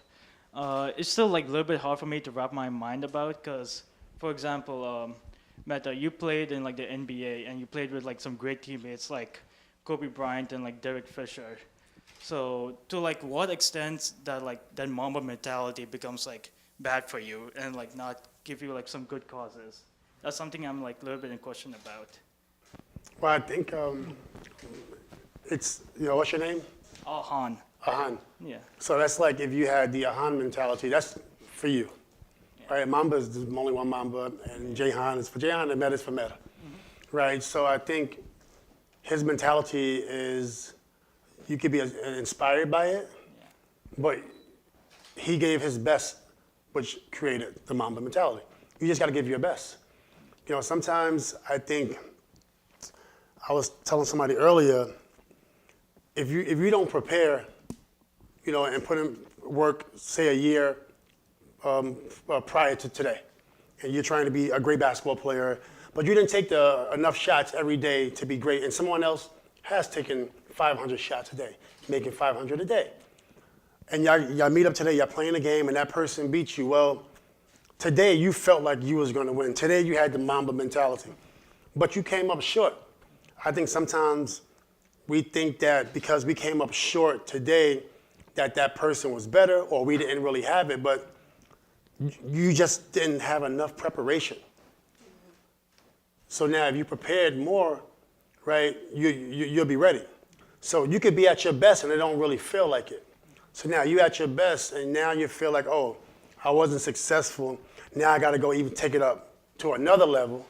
It's still a little bit hard for me to wrap my mind about because, for example, Metta, you played in the NBA and you played with some great teammates like Kobe Bryant and Derek Fisher. So to what extent that Mamba mentality becomes bad for you and not give you some good causes? That's something I'm a little bit in question about. Well, I think it's, what's your name? Han. Ahan. Yeah. So that's if you had the Ahan mentality, that's for you. right? Mamba is the only one Mamba, and Jahan is for Jahan, and Metta is for Metta, right? So I think his mentality is, you could be inspired by it, but he gave his best, which created the Mamba mentality. You just got to give your best. You know, sometimes I think, I was telling somebody earlier, if you don't prepare, you know, and put in work, say a year prior to today, and you're trying to be a great basketball player, but you didn't take enough shots every day to be great, and someone else has taken 500 shots a day, making 500 a day. And y'all meet up today, y'all playing a game, and that person beats you. Well, today you felt like you was going to win. Today you had the Mamba mentality, but you came up short. I think sometimes we think that because we came up short today, that person was better, or we didn't really have it, but you just didn't have enough preparation. So now if you prepared more, right, you'll be ready. So you could be at your best and it don't really feel like it. So now you at your best and now you feel like, oh, I wasn't successful. Now I got to go even take it up to another level,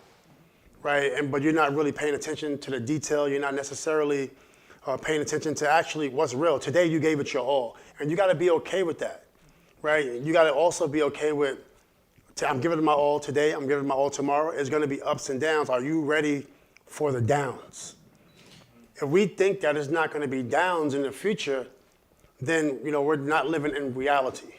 right? But you're not really paying attention to the detail. You're not necessarily paying attention to actually what's real. Today you gave it your all, and you got to be okay with that, right? You got to also be okay with, I'm giving it my all today, I'm giving it my all tomorrow. It's going to be ups and downs. Are you ready for the downs? If we think that it's not going to be downs in the future, then we're not living in reality,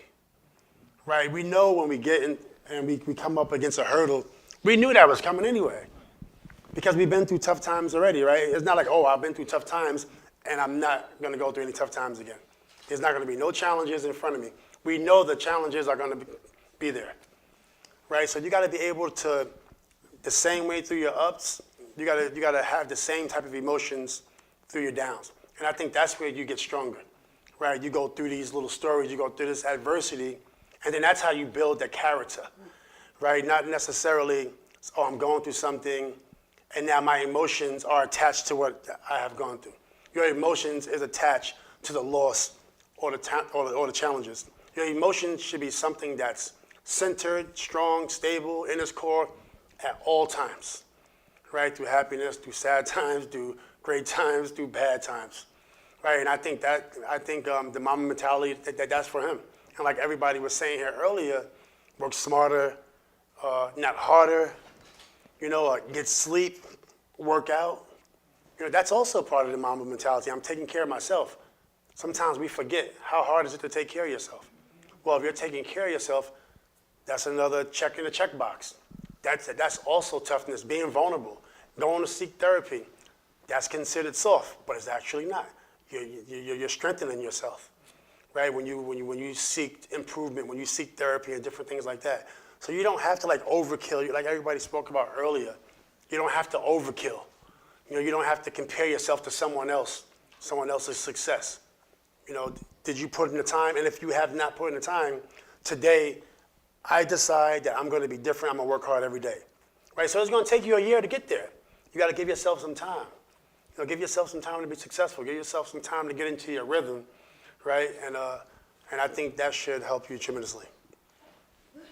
right? We know when we get in and we come up against a hurdle, we knew that was coming anyway, because we've been through tough times already, right? It's not like, oh, I've been through tough times and I'm not going to go through any tough times again. There's not going to be no challenges in front of me. We know the challenges are going to be there, right? So you got to be able to, the same way through your ups, you got to have the same type of emotions through your downs. And I think that's where you get stronger, right? You go through these little stories, you go through this adversity, and then that's how you build the character, right? Not necessarily, oh, I'm going through something, and now my emotions are attached to what I have gone through. Your emotions is attached to the loss or the challenges. Your emotions should be something that's centered, strong, stable, in its core at all times, right? Through happiness, through sad times, through great times, through bad times, right? And I think the Mamba mentality, that's for him. And like everybody was saying here earlier, work smarter, not harder, get sleep, work out. That's also part of the Mamba mentality. I'm taking care of myself. Sometimes we forget, how hard is it to take care of yourself? Well, if you're taking care of yourself, that's another check in the checkbox. That's also toughness, being vulnerable, going to seek therapy. That's considered soft, but it's actually not. You're strengthening yourself, right? When you seek improvement, when you seek therapy and different things like that. So you don't have to overkill. Like everybody spoke about earlier, you don't have to overkill. You don't have to compare yourself to someone else's success. Did you put in the time? And if you have not put in the time, today, I decide that I'm going to be different. I'm going to work hard every day, right? So it's going to take you a year to get there. You got to give yourself some time. Give yourself some time to be successful. Give yourself some time to get into your rhythm, right? And I think that should help you tremendously.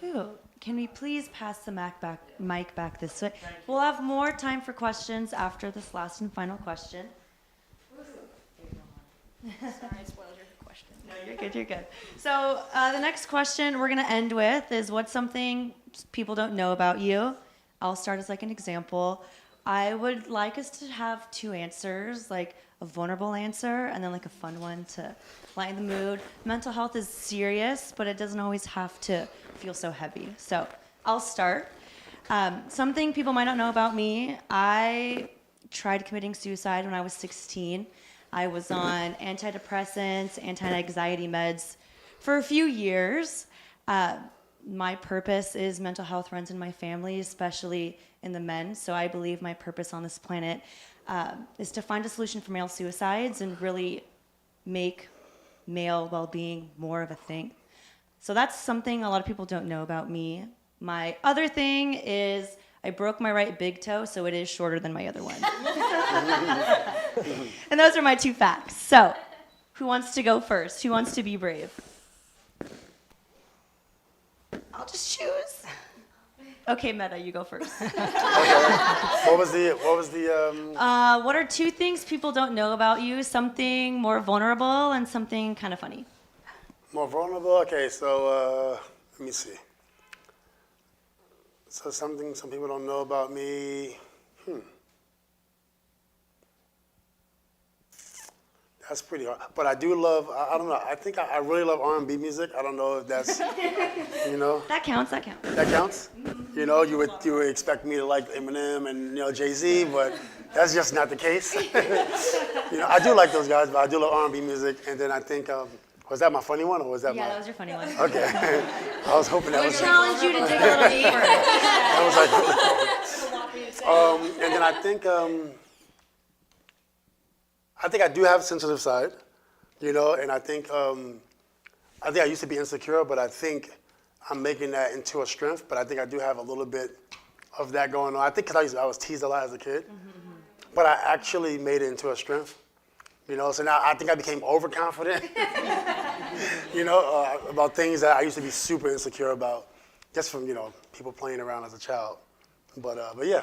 Woohoo. Can we please pass the mic back this way? We'll have more time for questions after this last and final question. Sorry, I spoiled your question. No, you're good. So the next question we're going to end with is, what's something people don't know about you? I'll start as an example. I would like us to have two answers, a vulnerable answer and then a fun one to lighten the mood. Mental health is serious, but it doesn't always have to feel so heavy. So I'll start. Something people might not know about me, I tried committing suicide when I was 16. I was on antidepressants, anti-anxiety meds for a few years. My purpose is mental health runs in my family, especially in the men. So I believe my purpose on this planet is to find a solution for male suicides and really make male well-being more of a thing. So that's something a lot of people don't know about me. My other thing is I broke my right big toe, so it is shorter than my other one. And those are my two facts. So who wants to go first? Who wants to be brave? I'll just choose. Okay, Metta, you go first. What was the What are two things people don't know about you? Something more vulnerable and something kind of funny. more vulnerable? Okay, so let me see. So something some people don't know about me. That's pretty hard. But I do love, I don't know, I think I really love R&B music. I don't know if that's, you know. That counts, that counts. That counts? You know, you would expect me to like Eminem and, Jay-Z, but that's just not the case. I do like those guys, but I do love R&B music. And then I think, was that my funny one or was that Yeah, that was your funny one. Okay. I was hoping that We was. challenge you to dig a little deeper. And then I think I do have a sensitive side, and I think I used to be insecure, but I think I'm making that into a strength. But I think I do have a little bit of that going on. I think because I was teased a lot as a kid, but I actually made it into a strength. So now I think I became overconfident, about things that I used to be super insecure about, just from people playing around as a child. But yeah.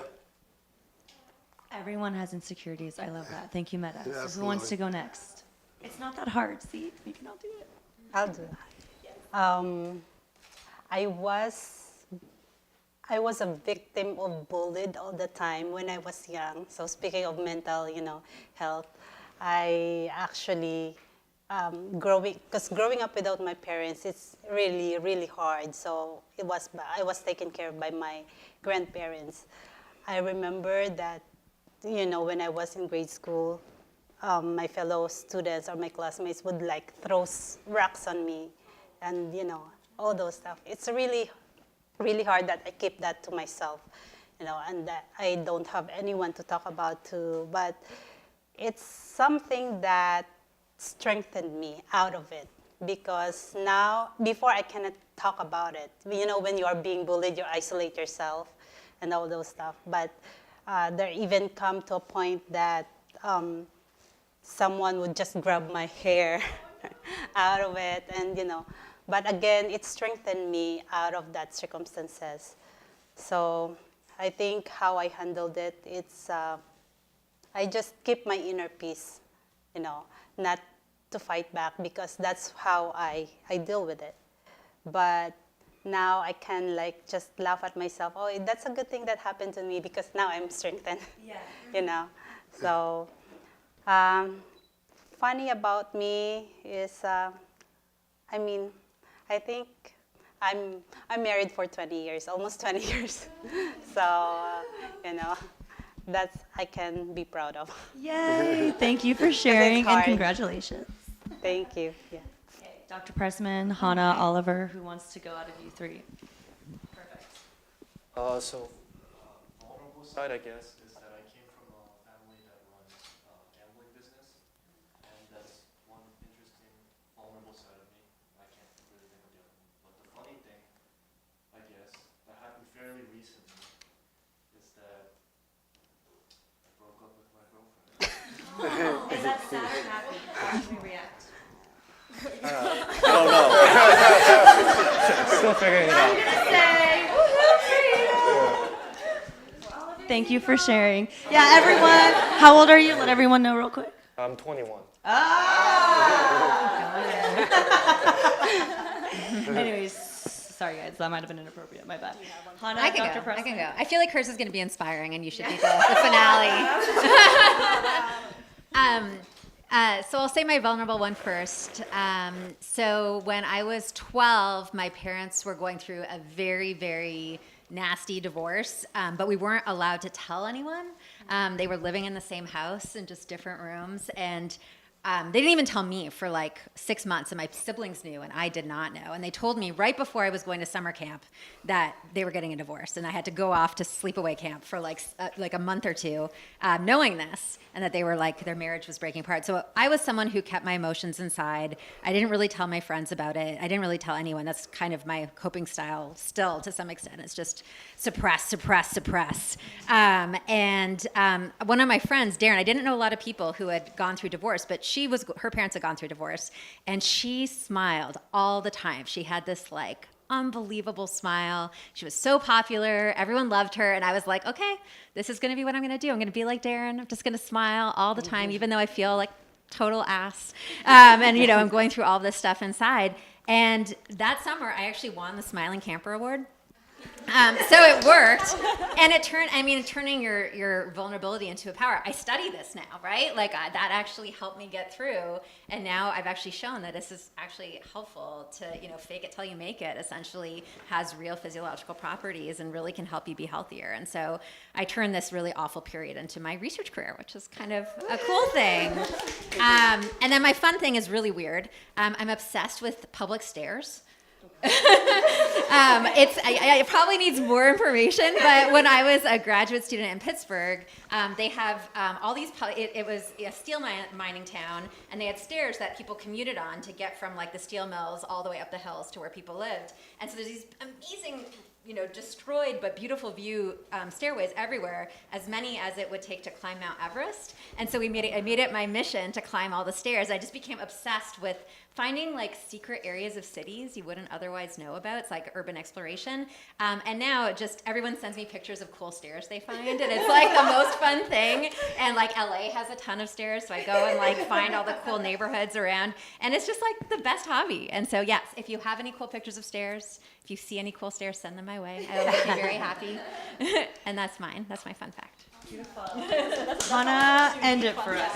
Everyone has insecurities. I love that. Thank you, Metta. Yeah, So who wants to go next? It's not that hard. See, we can all do it. I'll do that. I was a victim of bullied all the time when I was young. So speaking of mental, health, I actually growing up without my parents, it's really, really hard. So I was taken care of by my grandparents. I remember that, when I was in grade school, my fellow students or my classmates would throw rocks on me and, all those stuff. It's really, really hard that I keep that to myself, and that I don't have anyone to talk about to, but it's something that strengthened me out of it, because now, before I cannot talk about it. When you are being bullied, you isolate yourself and all those stuff, but there even come to a point that someone would just grab my hair out of it, and but again, it strengthened me out of that circumstances. So I think how I handled it, it's I just keep my inner peace, not to fight back, because that's how I deal with it. But now I can just laugh at myself. Oh, that's a good thing that happened to me, because now I'm strengthened. Yeah. So funny about me is, I think I'm married for 20 years, almost 20 years. So that's I can be proud of. Yay! Thank you for sharing and hard. congratulations. Thank you. Yeah. Okay, Dr. Pressman, Hannah, Oliver, who wants to go out of you three? Perfect. So vulnerable side, I guess, is that I came from a family that runs a gambling business, and that's one interesting vulnerable side of me. I can't really think of the other one. But the funny thing, I guess, that happened fairly recently is that I broke up with my girlfriend. Is that sad or happy? How should we react? I don't know. Still figuring it out. Thank you for sharing. Yeah, everyone, how old are you? Let everyone know real quick. I'm 21. Anyways, sorry guys, that might have been inappropriate. My bad. Hannah, I can Dr. go. Pressman. I can go. I feel like hers is going to be inspiring, and you should be the finale. So I'll say my vulnerable one first. So when I was 12, my parents were going through a very, very nasty divorce, but we weren't allowed to tell anyone. They were living in the same house in just different rooms, and they didn't even tell me for 6 months, and my siblings knew, and I did not know. And they told me right before I was going to summer camp that they were getting a divorce, and I had to go off to sleepaway camp for a month or two, knowing this, and that they were their marriage was breaking apart. So I was someone who kept my emotions inside. I didn't really tell my friends about it. I didn't really tell anyone. That's kind of my coping style still, to some extent. It's just suppress, suppress, suppress. And one of my friends, Darren, I didn't know a lot of people who had gone through divorce, but her parents had gone through divorce, and she smiled all the time. She had this unbelievable smile. She was so popular. Everyone loved her. And I was like, okay, this is going to be what I'm going to do. I'm going to be like Darren. I'm just going to smile all the time, even though I feel like total ass. And, you know, I'm going through all this stuff inside. And that summer, I actually won the Smiling Camper Award. So it worked, and turning your vulnerability into a power. I study this now, right? Like that actually helped me get through, and now I've actually shown that this is actually helpful to, you know, fake it till you make it. Essentially, has real physiological properties and really can help you be healthier. And so I turned this really awful period into my research career, which is kind of a cool thing. And then my fun thing is really weird. I'm obsessed with public stairs. It probably needs more information, but when I was a graduate student in Pittsburgh, they have all these, it was a steel mining town, and they had stairs that people commuted on to get from like the steel mills all the way up the hills to where people lived. And so there's these amazing, you know, destroyed but beautiful view stairways everywhere, as many as it would take to climb Mount Everest. And so I made it my mission to climb all the stairs. I just became obsessed with finding like secret areas of cities you wouldn't otherwise know about. It's like urban exploration. And now just everyone sends me pictures of cool stairs they find, and it's like the most fun thing. And like LA has a ton of stairs, so I go and like find all the cool neighborhoods around, and it's just like the best hobby. And so yes, if you have any cool pictures of stairs, if you see any cool stairs, send them my way. It'll make me very happy. And that's mine. That's my fun fact. Beautiful. Hannah, end it for us.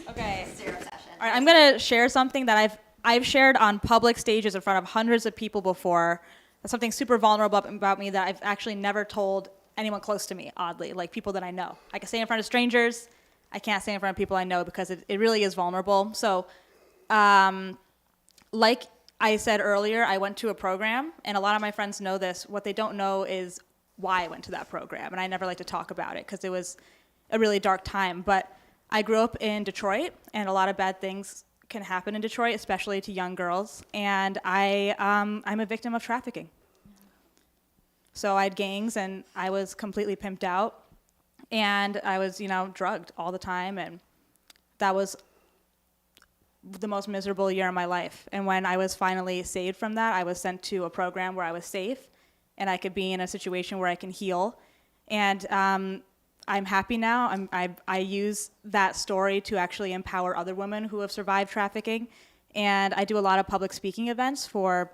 Okay. Stair obsession. All right, I'm gonna share something that I've shared on public stages in front of hundreds of people before. That's something super vulnerable about me that I've actually never told anyone close to me, oddly, like people that I know. I can say in front of strangers. I can't say in front of people I know because it really is vulnerable. So, like I said earlier, I went to a program, and a lot of my friends know this. What they don't know is why I went to that program, and I never like to talk about it because it was a really dark time. But I grew up in Detroit, and a lot of bad things can happen in Detroit, especially to young girls, and I'm a victim of trafficking. So I had gangs, and I was completely pimped out, and I was, you know, drugged all the time, and that was the most miserable year of my life. And when I was finally saved from that, I was sent to a program where I was safe, and I could be in a situation where I can heal, and I'm happy now. I use that story to actually empower other women who have survived trafficking. And I do a lot of public speaking events for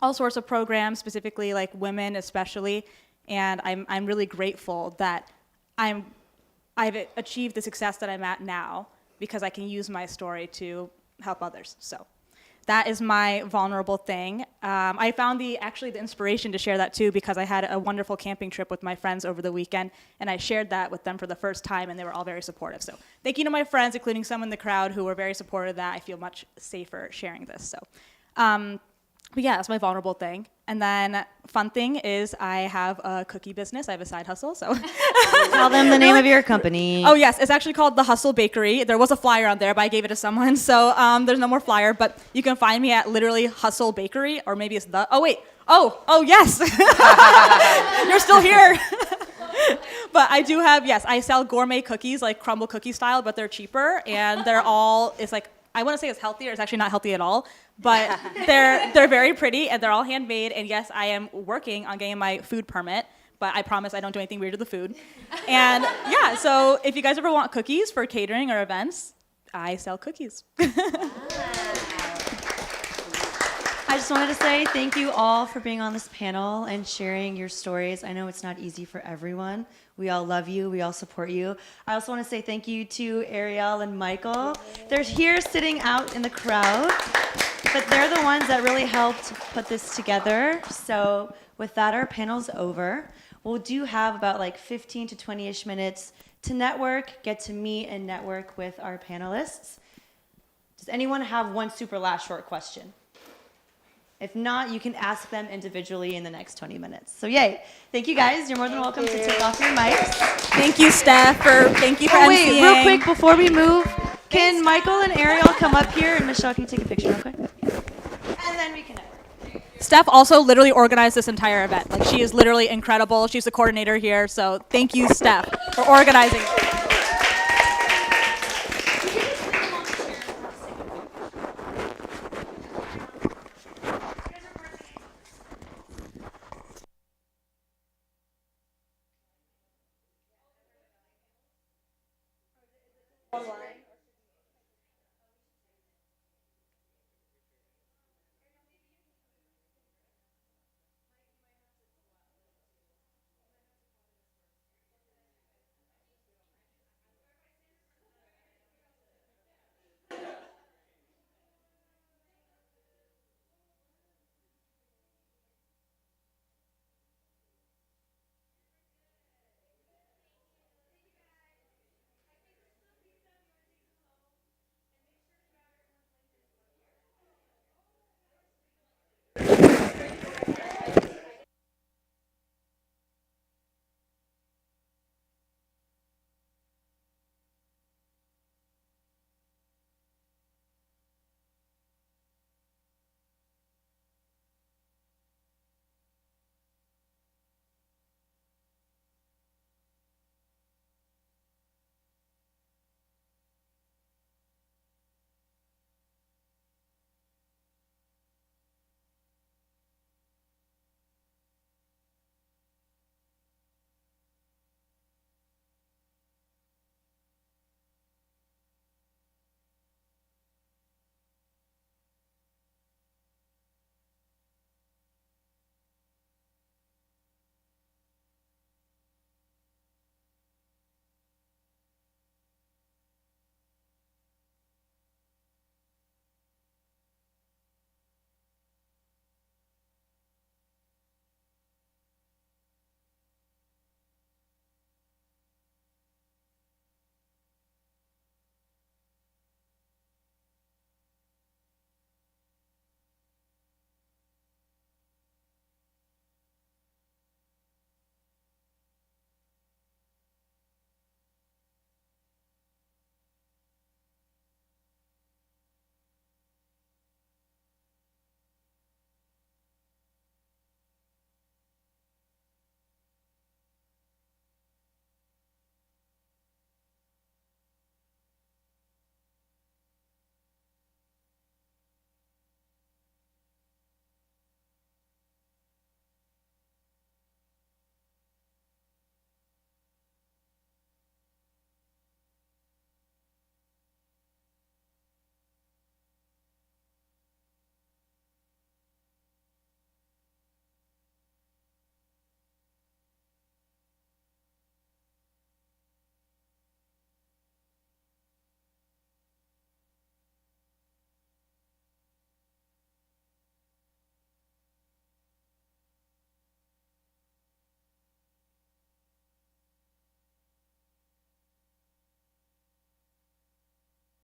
all sorts of programs, specifically like women especially. And I'm really grateful that I've achieved the success that I'm at now because I can use my story to help others. So that is my vulnerable thing. I found the inspiration to share that too because I had a wonderful camping trip with my friends over the weekend, and I shared that with them for the first time, and they were all very supportive. So thank you to my friends, including some in the crowd who were very supportive of that. I feel much safer sharing this. So, but yeah, that's my vulnerable thing. And then fun thing is I have a cookie business. I have a side hustle. So Tell them the name of your company. Oh yes, it's actually called The Hustle Bakery. There was a flyer on there, but I gave it to someone, so there's no more flyer. But you can find me at literally Hustle Bakery, or maybe it's the. Oh wait. Oh yes. You're still here. But I do have, yes, I sell gourmet cookies, like crumble cookie style, but they're cheaper, and they're all. It's like, I want to say it's healthier. It's actually not healthy at all. But they're very pretty, and they're all handmade. And yes, I am working on getting my food permit, but I promise I don't do anything weird to the food. And yeah, so if you guys ever want cookies for catering or events, I sell cookies. I just wanted to say thank you all for being on this panel and sharing your stories. I know it's not easy for everyone. We all love you. We all support you. I also want to say thank you to Ariel and Michael. They're here sitting out in the crowd, but they're the ones that really helped put this together. So with that, our panel's over. We'll do have about like 15 to 20-ish minutes to network, get to meet and network with our panelists. Does anyone have one super last short question? If not, you can ask them individually in the next 20 minutes. So yay. Thank you guys. You're more than welcome to take off your mics. Thank you, Steph, thank you for Oh, wait, emceeing. real quick before we move, can Michael and Ariel come up here, and Michelle, can you take a picture real quick? And then we can network. Steph also literally organized this entire event. Like, she is literally incredible. She's the coordinator here, so thank you, Steph, for organizing. Online.